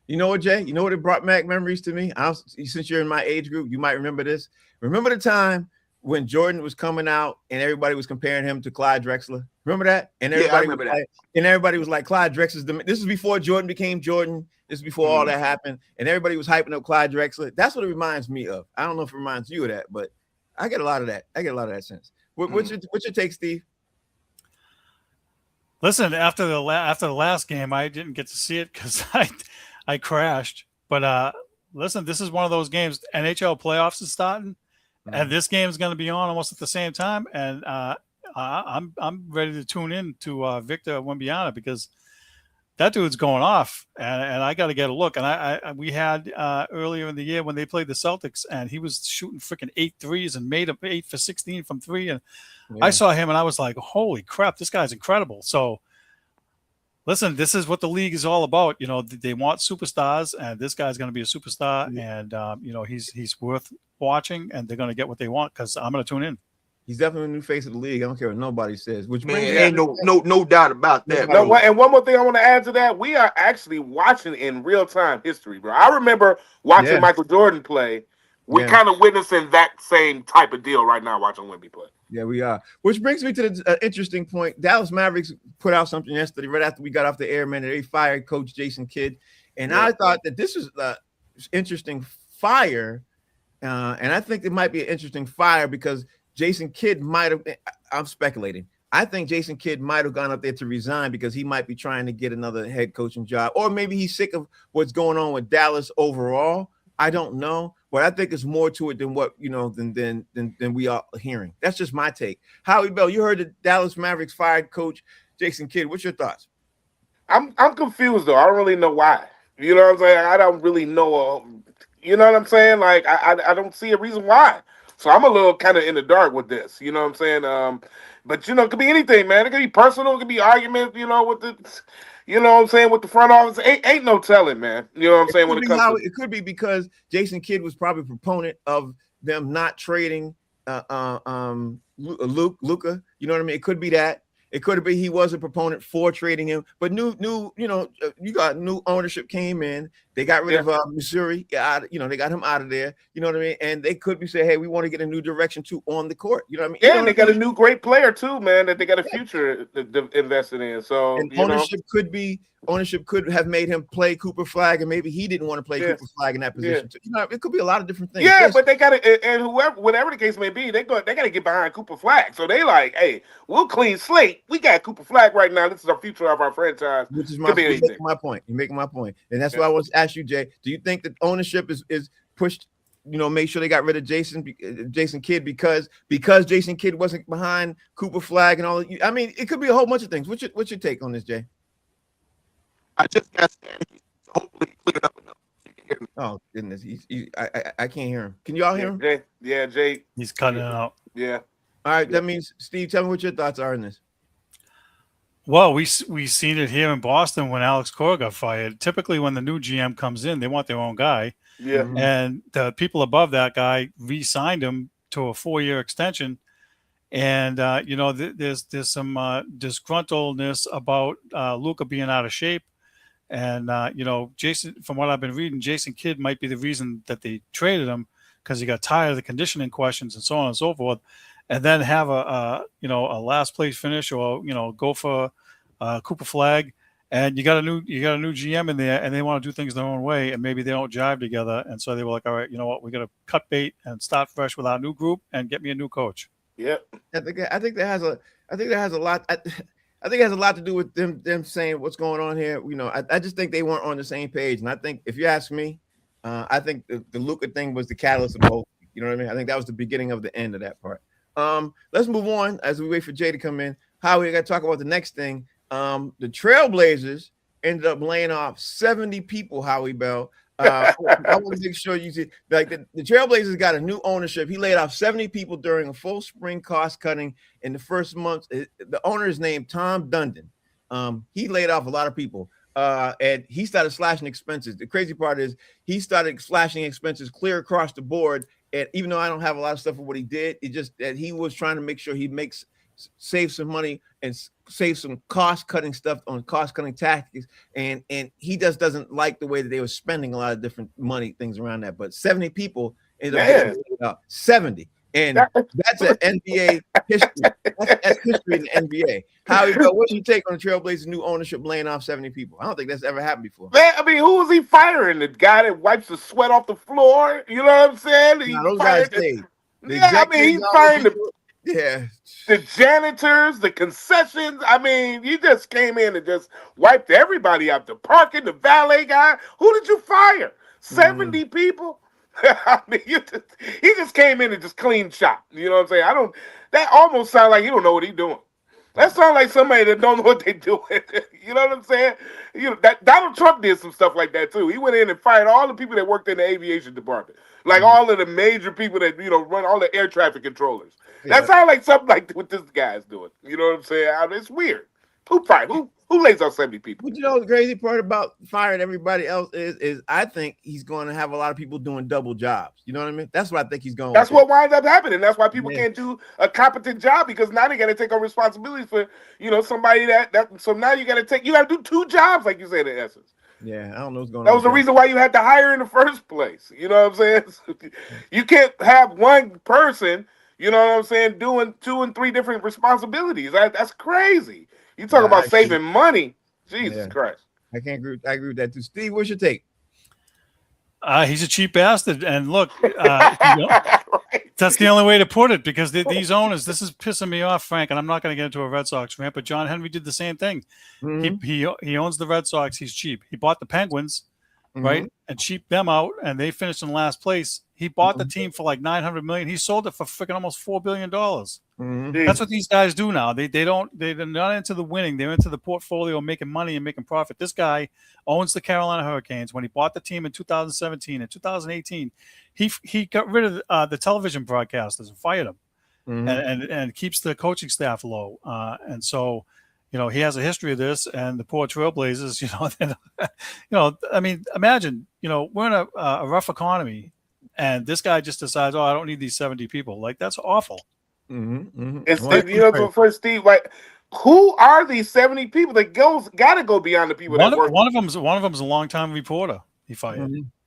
You know what, Jay? You know what it brought back memories to me? Since you're in my age group, you might remember this. Remember the time when Jordan was coming out and everybody was comparing him to Clyde Drexler? Remember that? And everybody remember that. Everybody was like, Clyde Drexler's this is before Jordan became Jordan. This is before all that happened. And everybody was hyping up Clyde Drexler. That's what it reminds me of. I don't know if it reminds you of that, but I get a lot of that. I get a lot of that sense. What's your take, Steve? Listen, after the last game, I didn't get to see it because I crashed. But listen, this is one of those games. NHL playoffs is starting, and this game is going to be on almost at the same time. And I'm ready to tune in to Victor Wembanyama because that dude's going off, and I got to get a look. And we had earlier in the year when they played the Celtics, and he was shooting freaking 8 threes and made up 8 for 16 from 3. And I saw him, and I was like, "Holy crap, this guy's incredible!" So, listen, this is what the league is all about. They want superstars, and this guy's going to be a superstar, and he's worth watching, and they're going to get what they want because I'm going to tune in. He's definitely a new face of the league. I don't care what nobody says. Which ain't no doubt about that. No, and one more thing I want to add to that: we are actually watching in real time history, bro. I remember watching Michael Jordan play. We're kind of witnessing that same type of deal right now, watching Wemby play. Yeah, we are. Which brings me to the interesting point. Dallas Mavericks put out something yesterday, right after we got off the air, man. They fired Coach Jason Kidd, and I thought that this was interesting fire, and I think it might be an interesting fire because Jason Kidd might have. I'm speculating. I think Jason Kidd might have gone up there to resign because he might be trying to get another head coaching job, or maybe he's sick of what's going on with Dallas overall. I don't know, but I think there's more to it than what than we are hearing. That's just my take. Howie Bell, you heard the Dallas Mavericks fired coach Jason Kidd. What's your thoughts? I'm confused though. I don't really know why. You know what I'm saying? I don't really know. You know what I'm saying? Like I don't see a reason why. So I'm a little kind of in the dark with this. You know what I'm saying? But it could be anything, man. It could be personal. It could be arguments. With the. You know what I'm saying? With the front office, ain't no telling, man. You know what I'm saying? When it comes to it could be because Jason Kidd was probably a proponent of them not trading Luka. You know what I mean? It could be that. It could be he was a proponent for trading him, but you got new ownership came in. They got rid of Missouri. They got him out of there. You know what I mean? And they could be saying, "Hey, we want to get a new direction too on the court." You know what I mean? Yeah, and they got a new great player too, man. That they got a future invested in. So and ownership could have made him play Cooper Flag, and maybe he didn't want to play Cooper Flag in that position. So, it could be a lot of different things. Yeah, but they got to, and whatever the case may be, they got to get behind Cooper Flag. So they like, hey, we'll clean slate. We got Cooper Flag right now. This is our future of our franchise. Which is my point. You're making my point, and that's why I want to ask you, Jay. Do you think that ownership is pushed? Make sure they got rid of Jason Kidd because Jason Kidd wasn't behind Cooper Flag and all. I mean, it could be a whole bunch of things. What's your take on this, Jay? I just got hopefully clear it up enough. Oh goodness, I can't hear him. Can y'all hear him? Jay. He's cutting it out. Yeah. All right, that means Steve, tell me what your thoughts are on this. Well, we seen it here in Boston when Alex Cora got fired. Typically, when the new GM comes in, they want their own guy. Yeah. And the people above that guy re-signed him to a 4-year extension. And there's some disgruntledness about Luka being out of shape. And Jason, from what I've been reading, Jason Kidd might be the reason that they traded him because he got tired of the conditioning questions and so on and so forth. And then have a last place finish or go for Cooper Flag, and you got a new GM in there, and they want to do things their own way, and maybe they don't jive together, and so they were like, all right, you know what, we got to cut bait and start fresh with our new group and get me a new coach. Yep. I think that has a lot. I think it has a lot to do with them saying what's going on here. I just think they weren't on the same page, and I think if you ask me, I think the Luka thing was the catalyst of both. You know what I mean? I think that was the beginning of the end of that part. Let's move on as we wait for Jay to come in. How we got to talk about the next thing. The Trailblazers ended up laying off 70 people, Howie Bell. I want to make sure you see, like the Trailblazers got a new ownership. He laid off 70 people during a full spring cost cutting in the first month. The owner is named Tom Dundon. he laid off a lot of people. And he started slashing expenses. The crazy part is he started slashing expenses clear across the board. And even though I don't have a lot of stuff for what he did, it just that he was trying to make sure he save some money and save some cost cutting stuff on cost cutting tactics. And he just doesn't like the way that they were spending a lot of different money things around that. But 70 people ended up getting 70. And that's an NBA history. That's history in the NBA. Howie, what's your take on the Trailblazers' new ownership laying off 70 people? I don't think that's ever happened before. Man, I mean, who was he firing? The guy that wipes the sweat off the floor? You know what I'm saying? Those guys stayed. Yeah, I mean, he's firing the janitors, the concessions. I mean, you just came in and just wiped everybody out. The parking, the valet guy. Who did you fire? 70 people? I mean, he just came in and just cleaned shop. You know what I'm saying? That almost sounds like he don't know what he's doing. That sounds like somebody that don't know what they're doing. You know what I'm saying? That Donald Trump did some stuff like that too. He went in and fired all the people that worked in the aviation department, like all of the major people that run all the air traffic controllers. That sounds like something like what this guy's doing. You know what I'm saying? It's weird. Who lays off 70 people? But the crazy part about firing everybody else is I think he's going to have a lot of people doing double jobs. You know what I mean? That's what I think he's going. That's what winds up happening. That's why people can't do a competent job, because now they got to take on responsibilities for somebody that. So now you got to do 2 jobs, like you said, in essence. Yeah, I don't know what's going on. That was the reason why you had to hire in the first place. You know what I'm saying? You can't have one person, you know what I'm saying, doing 2 and 3 different responsibilities. That's crazy. You talk about saving money. Jesus Christ. I agree with that too. Steve, what's your take? He's a cheap bastard. And look, that's the only way to put it, because these owners, this is pissing me off, Frank, and I'm not going to get into a Red Sox rant, but John Henry did the same thing. Mm-hmm. He owns the Red Sox. He's cheap. He bought the Penguins, right, and cheaped them out, and they finished in last place. He bought the team for like $900 million. He sold it for freaking almost $4 billion. That's what these guys do now. They're not into the winning. They're into the portfolio, making money and making profit. This guy owns the Carolina Hurricanes. When he bought the team in 2017 and 2018, he got rid of the television broadcasters and fired them, and keeps the coaching staff low. And so, he has a history of this. And the poor Trailblazers, I mean, imagine, we're in a rough economy, and this guy just decides, I don't need these 70 people. Like, that's awful. It's first, Steve, like, who are these 70 people that got to go beyond the people that work? One of them's a longtime reporter. He fired.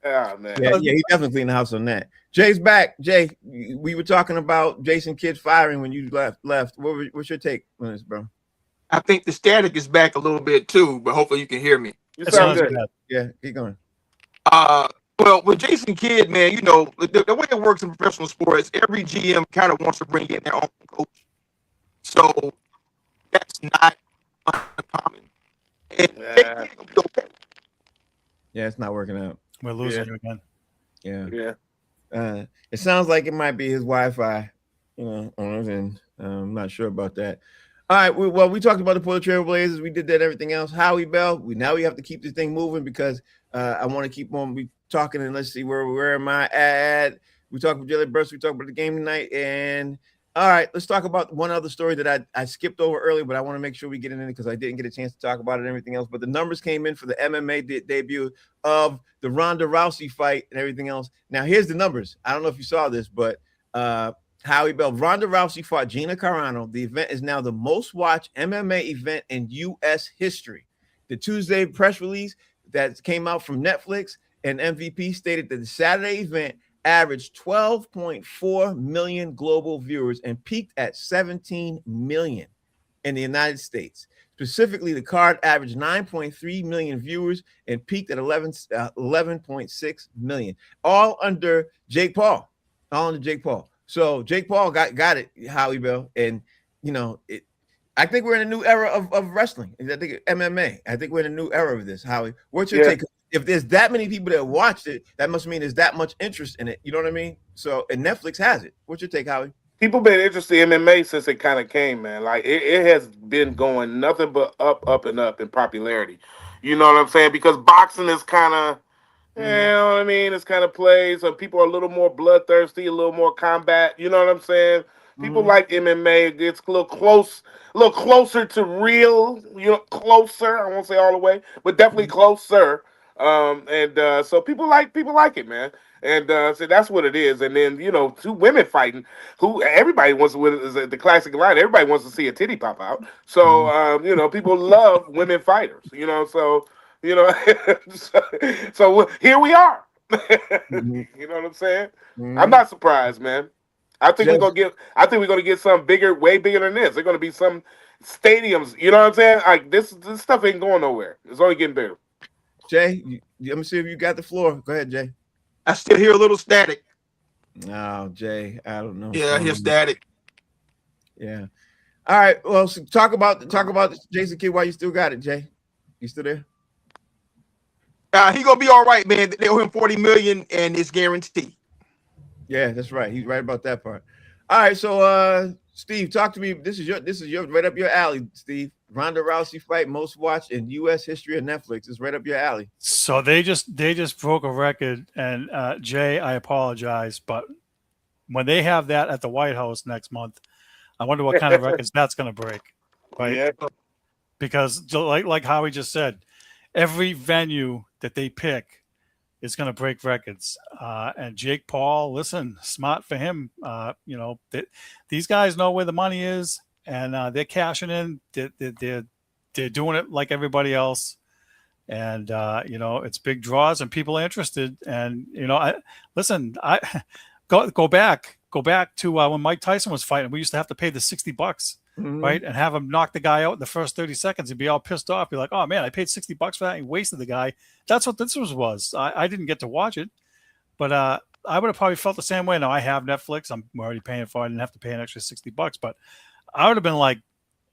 Oh, man. Yeah, he definitely cleaned the house on that. Jay's back. Jay, we were talking about Jason Kidd's firing when you left. What's your take on this, bro? I think the static is back a little bit too, but hopefully you can hear me. You sound good. Yeah, keep going. Well, with Jason Kidd, man, the way it works in professional sports, every GM kind of wants to bring in their own coach. So that's not uncommon. And Yeah, it's not working out. We're losing you again. Yeah. It sounds like it might be his Wi-Fi, on his end. I'm not sure about that. All right. We talked about the Portland Trail Blazers. We did that. Everything else. Howie Bell. Now we have to keep this thing moving, because I want to keep on talking, and let's see where am I at. We talked about Jalen Burst. We talked about the game tonight, and all right, let's talk about one other story that I skipped over earlier, but I want to make sure we get in it because I didn't get a chance to talk about it and everything else. But the numbers came in for the MMA debut of the Ronda Rousey fight and everything else. Now here's the numbers. I don't know if you saw this, but Howie Bell, Ronda Rousey fought Gina Carano. The event is now the most watched MMA event in U.S. history. The Tuesday press release that came out from Netflix and MVP stated that the Saturday event averaged 12.4 million global viewers and peaked at 17 million in the United States. Specifically, the card averaged 9.3 million viewers and peaked at 11.6 million, all under Jake Paul. So Jake Paul got it, Howie Bell, and I think we're in a new era of wrestling. I think MMA. I think we're in a new era of this. Howie, what's your take? If there's that many people that watched it, that must mean there's that much interest in it. You know what I mean? So, and Netflix has it. What's your take, Howie? People been interested in MMA since it kind of came, man. Like it has been going nothing but up and up in popularity. You know what I'm saying? Because boxing is kind of, you know what I mean? It's kind of plays. So people are a little more bloodthirsty, a little more combat. You know what I'm saying? People like MMA. It gets a little closer to real. Closer. I won't say all the way, but definitely closer. And so people like it, man. And so that's what it is. And then two women fighting, who everybody wants to win is the classic line. Everybody wants to see a titty pop out. So people love women fighters. So so here we are. You know what I'm saying? I'm not surprised, man. I think we're gonna get something bigger, way bigger than this. They're gonna be some stadiums. You know what I'm saying? Like this stuff ain't going nowhere. It's only getting bigger. Jay, let me see if you got the floor. Go ahead, Jay. I still hear a little static. No, Jay, I don't know. Yeah, I hear static. Yeah. All right. Well, so talk about Jason Kidd while you still got it, Jay. You still there? He gonna be all right, man. They owe him $40 million, and it's guaranteed. Yeah, that's right. He's right about that part. All right. So, Steve, talk to me. This is your right up your alley, Steve. Ronda Rousey fight most watched in U.S. history of Netflix. It's right up your alley. So they just broke a record, and Jay, I apologize, but when they have that at the White House next month, I wonder what kind of records that's going to break, right? Yeah. Because like Howie just said, every venue that they pick is going to break records. And Jake Paul, listen, smart for him. These guys know where the money is, and they're cashing in. They're doing it like everybody else. And, it's big draws and people are interested. And, I go back to when Mike Tyson was fighting. We used to have to pay the $60, right? And have him knock the guy out in the first 30 seconds. He'd be all pissed off. Be like, oh man, I paid $60 for that. And wasted the guy. That's what this was. I didn't get to watch it, but I would have probably felt the same way. Now I have Netflix. I'm already paying for it. I didn't have to pay an extra $60, but I would have been like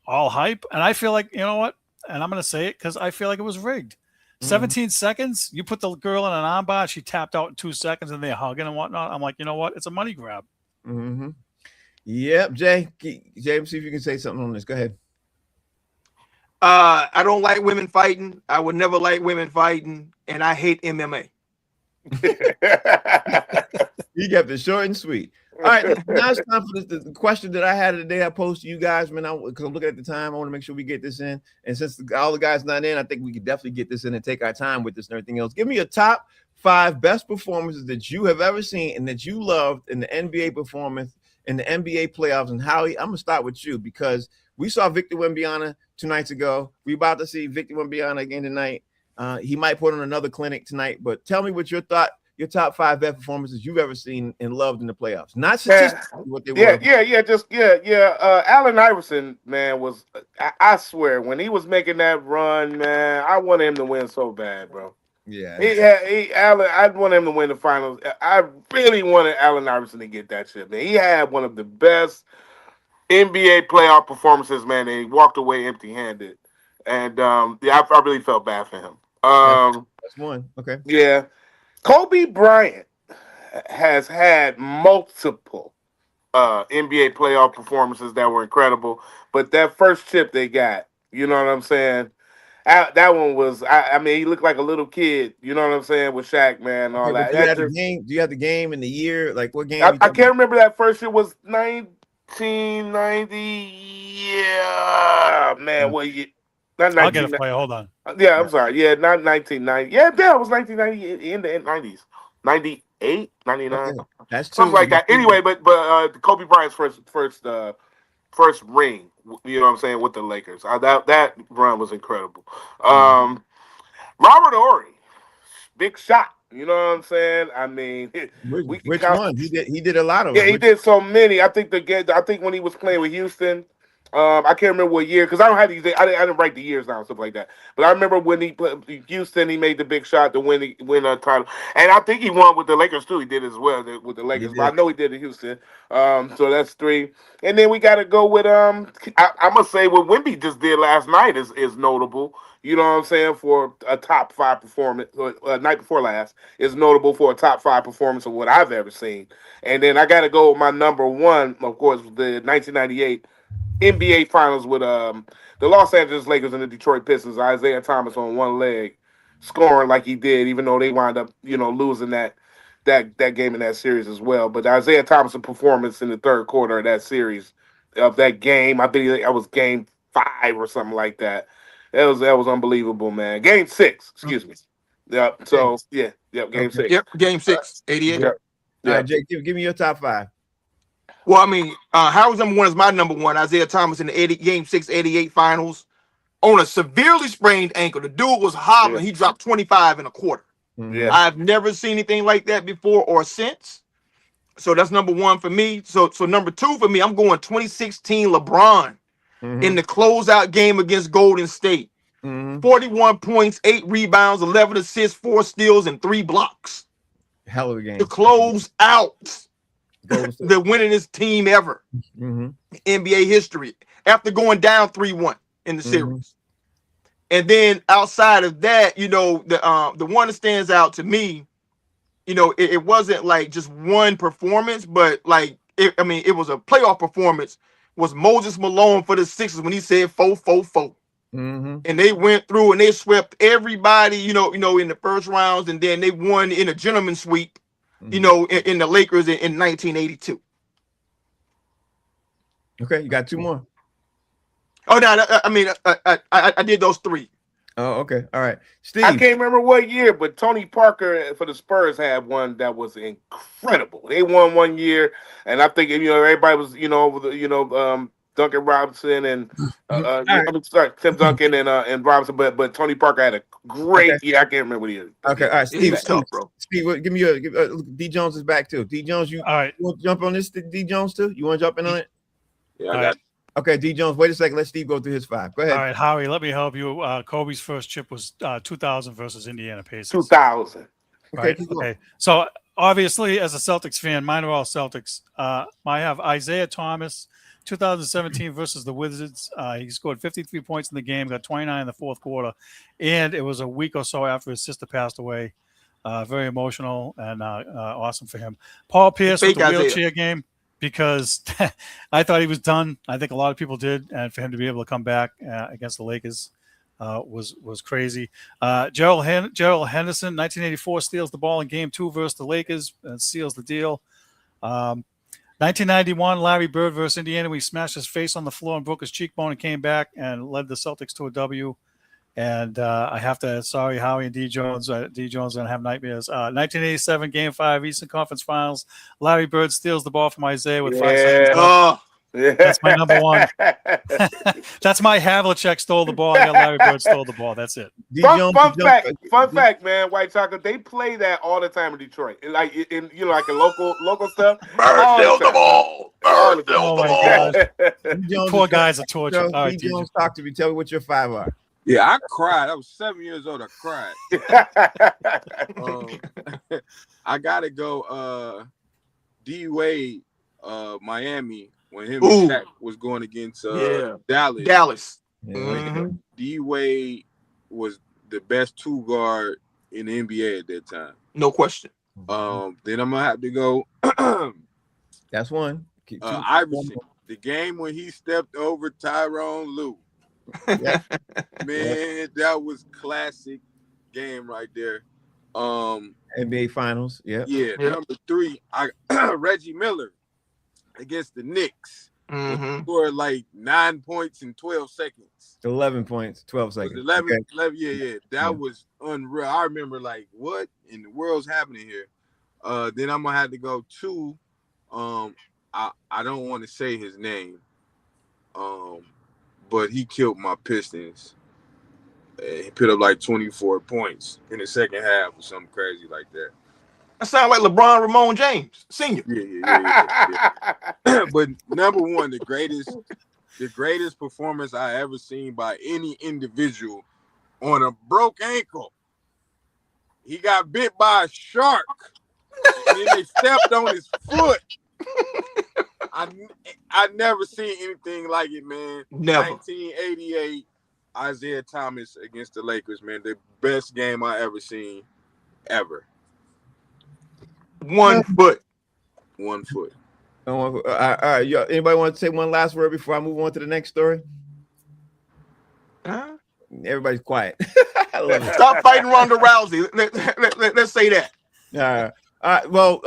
all hype. And I feel like, you know what? And I'm going to say it because I feel like it was rigged. 17 seconds, you put the girl in an armbar, she tapped out in 2 seconds, and they're hugging and whatnot. I'm like, you know what? It's a money grab. Yep, Jay, see if you can say something on this. Go ahead. I don't like women fighting. I would never like women fighting, and I hate MMA. You kept it short and sweet. All right, now it's time for the question that I had today. I posed to you guys, man, because I'm looking at the time. I want to make sure we get this in. And since all the guys not in, I think we could definitely get this in and take our time with this and everything else. Give me your top 5 best performances that you have ever seen and that you loved in the NBA performance, in the NBA playoffs. And Howie, I'm going to start with you because we saw Victor Wembanyama 2 nights ago. We're about to see Victor Wembanyama again tonight. He might put on another clinic tonight, but tell me what your top 5 best performances you've ever seen and loved in the playoffs. Not statistically what they were. Allen Iverson, man, was I swear when he was making that run, man, I wanted him to win so bad, bro. Yeah. I wanted him to win the finals. I really wanted Allen Iverson to get that shit, man. He had one of the best NBA playoff performances, man. And he walked away empty-handed. And I really felt bad for him. That's one. Okay. Yeah. Kobe Bryant has had multiple NBA playoff performances that were incredible, but that first chip they got, you know what I'm saying? That one was, I mean, he looked like a little kid, you know what I'm saying, with Shaq, man, and all that. Do you have the game and the year? Like what game? I can't remember that first year was 1990. Yeah, man, what year? I'll get it for you. Hold on. Yeah, I'm sorry. Yeah, not 1990. Yeah, it was 1990 in the 90s. 98, 99. Okay. That's something like that. Anyway, but Kobe Bryant's first ring, you know what I'm saying, with the Lakers. That run was incredible. Robert Horry, big shot. You know what I'm saying? I mean, which one? He did a lot of them. Yeah, he did so many. I think when he was playing with Houston. I can't remember what year because I don't have these. I didn't write the years down and stuff like that. But I remember when he played Houston, he made the big shot to win a title, and I think he won with the Lakers too. He did as well with the Lakers, but I know he did in Houston. So that's 3, and then we got to go with I must say what Wemby just did last night is notable. You know what I'm saying, for a top 5 performance. Night before last is notable for a top 5 performance of what I've ever seen. And then I got to go with my number 1, of course, the 1998. NBA Finals with the Los Angeles Lakers and the Detroit Pistons. Isaiah Thomas on one leg, scoring like he did, even though they wound up, losing that that game in that series as well. But Isaiah Thomas' performance in the third quarter of that series of that game, I think that was game 5 or something like that. That was unbelievable, man. Game 6, excuse me. Yeah. So game Okay. 6. Yep, game 6, 88. Yep. All right, Jake, give me your top 5. Well, I mean, Howard's number 1 is my number 1. Isaiah Thomas in the game 6, 88 finals on a severely sprained ankle. The dude was hobbling. He dropped 25 in a quarter. Yeah. I've never seen anything like that before or since. So that's number 1 for me. So number 2 for me, I'm going 2016 LeBron in the closeout game against Golden State. 41 points, 8 rebounds, 11 assists, 4 steals, and 3 blocks. Hell of a game. To close out the winningest team ever in NBA history after going down 3-1 in the series. And then outside of that, you know, the one that stands out to me, you know, it wasn't like just one performance, but like it was a playoff performance. Was Moses Malone for the Sixers when he said 4-4-4. And they went through and they swept everybody, you know, in the first rounds, and then they won in a gentleman's sweep, you know, in the Lakers in 1982. Okay, you got 2 more. Oh no, I mean I did those 3. Oh, okay. All right. Steve. I can't remember what year, but Tony Parker for the Spurs had one that was incredible. They won one year, and I think, you know, everybody was, you know, Duncan Robinson and Tim Duncan and Robinson, but Tony Parker had a great year. I can't remember what he is. Okay, all right, Steve. Tough, bro. Steve, give me D Jones is back too. D Jones, you want to jump on this? D Jones too? You want to jump in on it? Yeah, I got it. Okay, D Jones. Wait a second. Let Steve go through his 5. Go ahead. All right, Howie, let me help you. Kobe's first chip was 2000 versus Indiana Pacers. 2000. Right. Okay. So obviously, as a Celtics fan, mine are all Celtics. I have Isaiah Thomas, 2017 versus the Wizards. He scored 53 points in the game, got 29 in the fourth quarter, and it was a week or so after his sister passed away. Very emotional and awesome for him. Paul Pierce with the wheelchair game, because I thought he was done. I think a lot of people did, and for him to be able to come back against the Lakers was crazy. Gerald Henderson, 1984, steals the ball in Game 2 versus the Lakers and seals the deal. 1991, Larry Bird versus Indiana. We smashed his face on the floor and broke his cheekbone and came back and led the Celtics to a W. And I have to, sorry, Howie and D Jones. D Jones going to have nightmares. 1987, Game 5, Eastern Conference Finals. Larry Bird steals the ball from Isaiah with 5 seconds left. Oh, that's my number 1. That's my Havlicek stole the ball. I got Larry Bird stole the ball. That's it. Fun fact, man. White Sox, they play that all the time in Detroit, like in like a local stuff. Bird steals the ball. Bird steals the ball. Poor guys are tortured. D Jones, talk to me. Tell me what your 5 are. Yeah, I cried. I was 7 years old. I cried. I gotta go. D Wade, Miami, when him and Shaq was going against Dallas. D Wade was the best 2 guard in the NBA at that time. No question. Then I'm gonna have to go. That's 1. Iverson, the game when he stepped over Tyronn Lue. Yeah. Man, that was classic game right there. NBA Finals. Yeah. Number 3, Reggie Miller against the Knicks. Scored like 9 points in 12 seconds. 11 points, 12 seconds. 11, yeah. That was unreal. I remember like, what in the world's happening here? Then I'm gonna have to go to I don't want to say his name. But he killed my Pistons. He put up like 24 points in the second half or something crazy like that. That sounds like LeBron Ramon James, Sr. Yeah. But number 1, the greatest performance I ever seen by any individual on a broke ankle. He got bit by a shark, and then they stepped on his foot. I never seen anything like it, man. Never. 1988, Isaiah Thomas against the Lakers, man. The best game I ever seen, ever. 1 foot. 1 foot. All right, anybody want to say one last word before I move on to the next story? Everybody's quiet. I love it. Stop fighting Ronda Rousey. Let's say that. Well,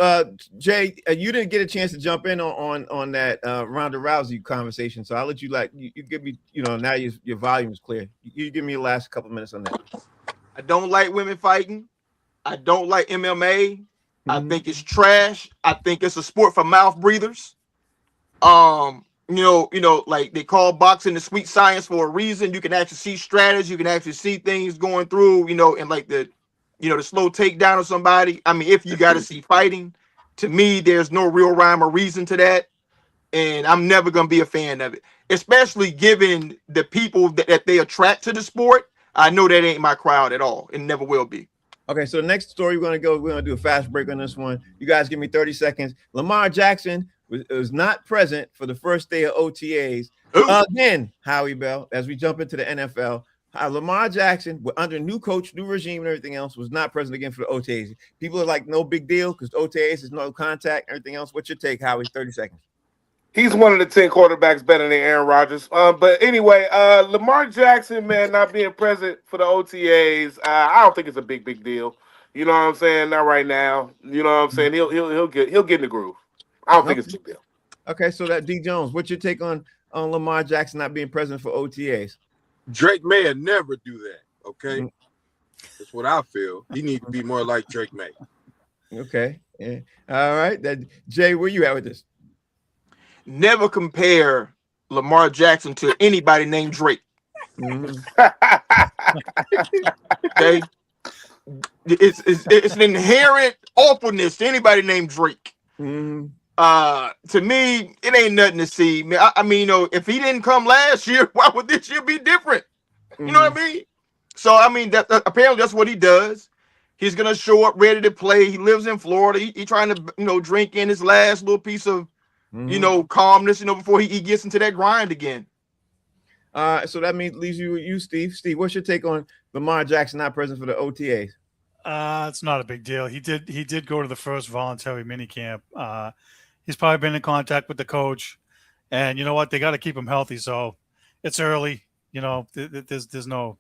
Jay, you didn't get a chance to jump in on that Ronda Rousey conversation, so I'll let you you give me, now your volume is clear. You give me the last couple minutes on that. I don't like women fighting. I don't like MMA. I Mhm. think it's trash. I think it's a sport for mouth breathers. Like they call boxing the sweet science for a reason. You can actually see strategy. You can actually see things going through, and like the slow takedown of somebody. I mean, if you got to see fighting, to me, there's no real rhyme or reason to that. And I'm never going to be a fan of it, especially given the people that they attract to the sport. I know that ain't my crowd at all. It never will be. Okay, so the next story we're gonna do a fast break on this one. You guys give me 30 seconds. Lamar Jackson was not present for the first day of OTAs. Again, Howie Bell, as we jump into the NFL, Lamar Jackson, under new coach, new regime, and everything else, was not present again for the OTAs. People are like, no big deal because OTAs is no contact, everything else. What's your take, Howie? 30 seconds. He's one of the 10 quarterbacks better than Aaron Rodgers. But anyway, Lamar Jackson, man, not being present for the OTAs, I don't think it's a big deal. You know what I'm saying? Not right now. You know what I'm saying? He'll get in the groove. I don't think it's a big deal. Okay, so that D Jones, what's your take on Lamar Jackson not being present for OTAs? Drake May never do that. Okay, that's what I feel. He needs to be more like Drake May. Okay, yeah. All right. Jay, where you at with this? Never compare Lamar Jackson to anybody named Drake. Mm-hmm. Okay, it's an inherent awfulness to anybody named Drake. Mm-hmm. To me, it ain't nothing to see. I mean, if he didn't come last year, why would this year be different? You know what I mean? So I mean, that apparently that's what he does. He's gonna show up ready to play. He lives in Florida. He trying to drink in his last little piece of calmness, before he gets into that grind again. So that leaves you with you, Steve. Steve, what's your take on Lamar Jackson not present for the OTAs? It's not a big deal. He did go to the first voluntary minicamp. He's probably been in contact with the coach, and you know what? They got to keep him healthy. So it's early. There's no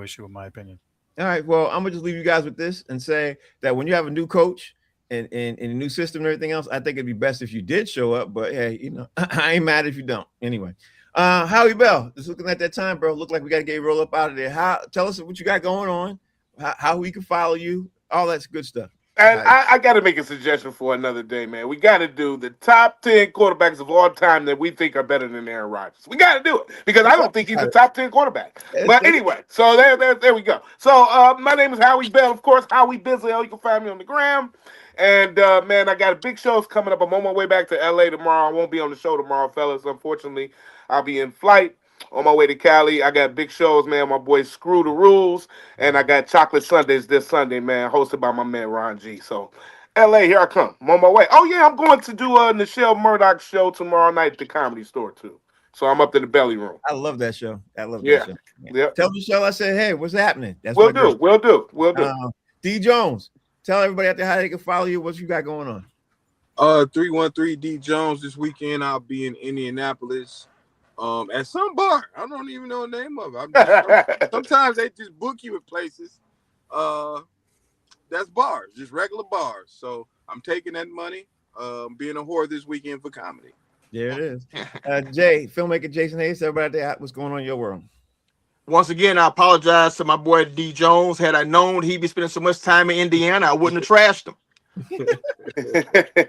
issue in my opinion. All right. Well, I'm gonna just leave you guys with this and say that when you have a new coach and a new system and everything else, I think it'd be best if you did show up. But hey, I ain't mad if you don't. Anyway, Howie Bell, just looking at that time, bro. Look like we got to get roll up out of there. Tell us what you got going on, how we can follow you, all that's good stuff. And I got to make a suggestion for another day, man. We got to do the top 10 quarterbacks of all time that we think are better than Aaron Rodgers. We got to do it because I don't think he's a top 10 quarterback. But anyway, so there we go. So my name is Howie Bell, of course, Howie Bizzle. You can find me on the gram. And, man, I got big shows coming up. I'm on my way back to L.A. tomorrow. I won't be on the show tomorrow, fellas. Unfortunately, I'll be in flight. On my way to Cali, I got big shows, man. My boy Screw the Rules, and I got Chocolate Sundays this Sunday, man, hosted by my man Ron G. So, LA, here I come. I'm on my way. Oh, yeah, I'm going to do a Nichelle Murdoch show tomorrow night at the Comedy Store, too. So, I'm up to the belly room. I love that show. That show. Yeah. Tell Michelle I said, hey, what's happening? We'll do. D Jones, tell everybody out there how they can follow you. What you got going on? 313 D Jones this weekend. I'll be in Indianapolis. At some bar, I don't even know the name of it. Sometimes they just book you at places. That's bars, just regular bars. So I'm taking that money. Being a whore this weekend for comedy. There it is. Jay, filmmaker Jason Hayes, everybody out there, what's going on in your world? Once again, I apologize to my boy D Jones. Had I known he'd be spending so much time in Indiana, I wouldn't have trashed him.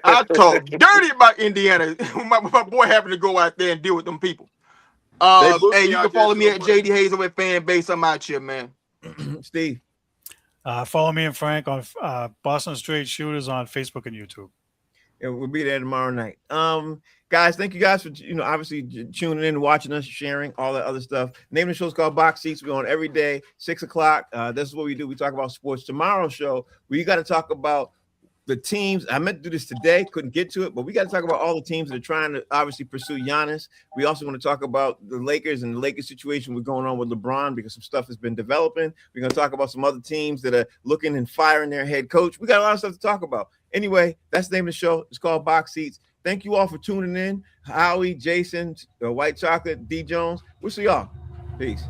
I talk dirty about Indiana. my boy having to go out there and deal with them people. Hey, you can follow me at JD Hayes over at Fan Base. I'm out here, man. Steve. Follow me and Frank on Boston Straight Shooters on Facebook and YouTube. Yeah, we'll be there tomorrow night. Guys, thank you guys for obviously tuning in, watching us, sharing all that other stuff. Name of the show is called Box Seats. We're on every day, 6:00. This is what we do. We talk about sports. Tomorrow's show, we got to talk about the teams. I meant to do this today, couldn't get to it, but we got to talk about all the teams that are trying to obviously pursue Giannis. We also want to talk about the Lakers and the Lakers situation with going on with LeBron because some stuff has been developing. We're going to talk about some other teams that are looking and firing their head coach. We got a lot of stuff to talk about. Anyway, that's the name of the show. It's called Box Seats. Thank you all for tuning in. Howie, Jason, White Chocolate, D Jones. We'll see y'all. Peace.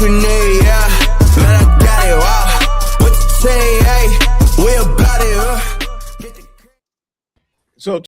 what you need, yeah. Man, I got it, wow. What you say, hey? We about it,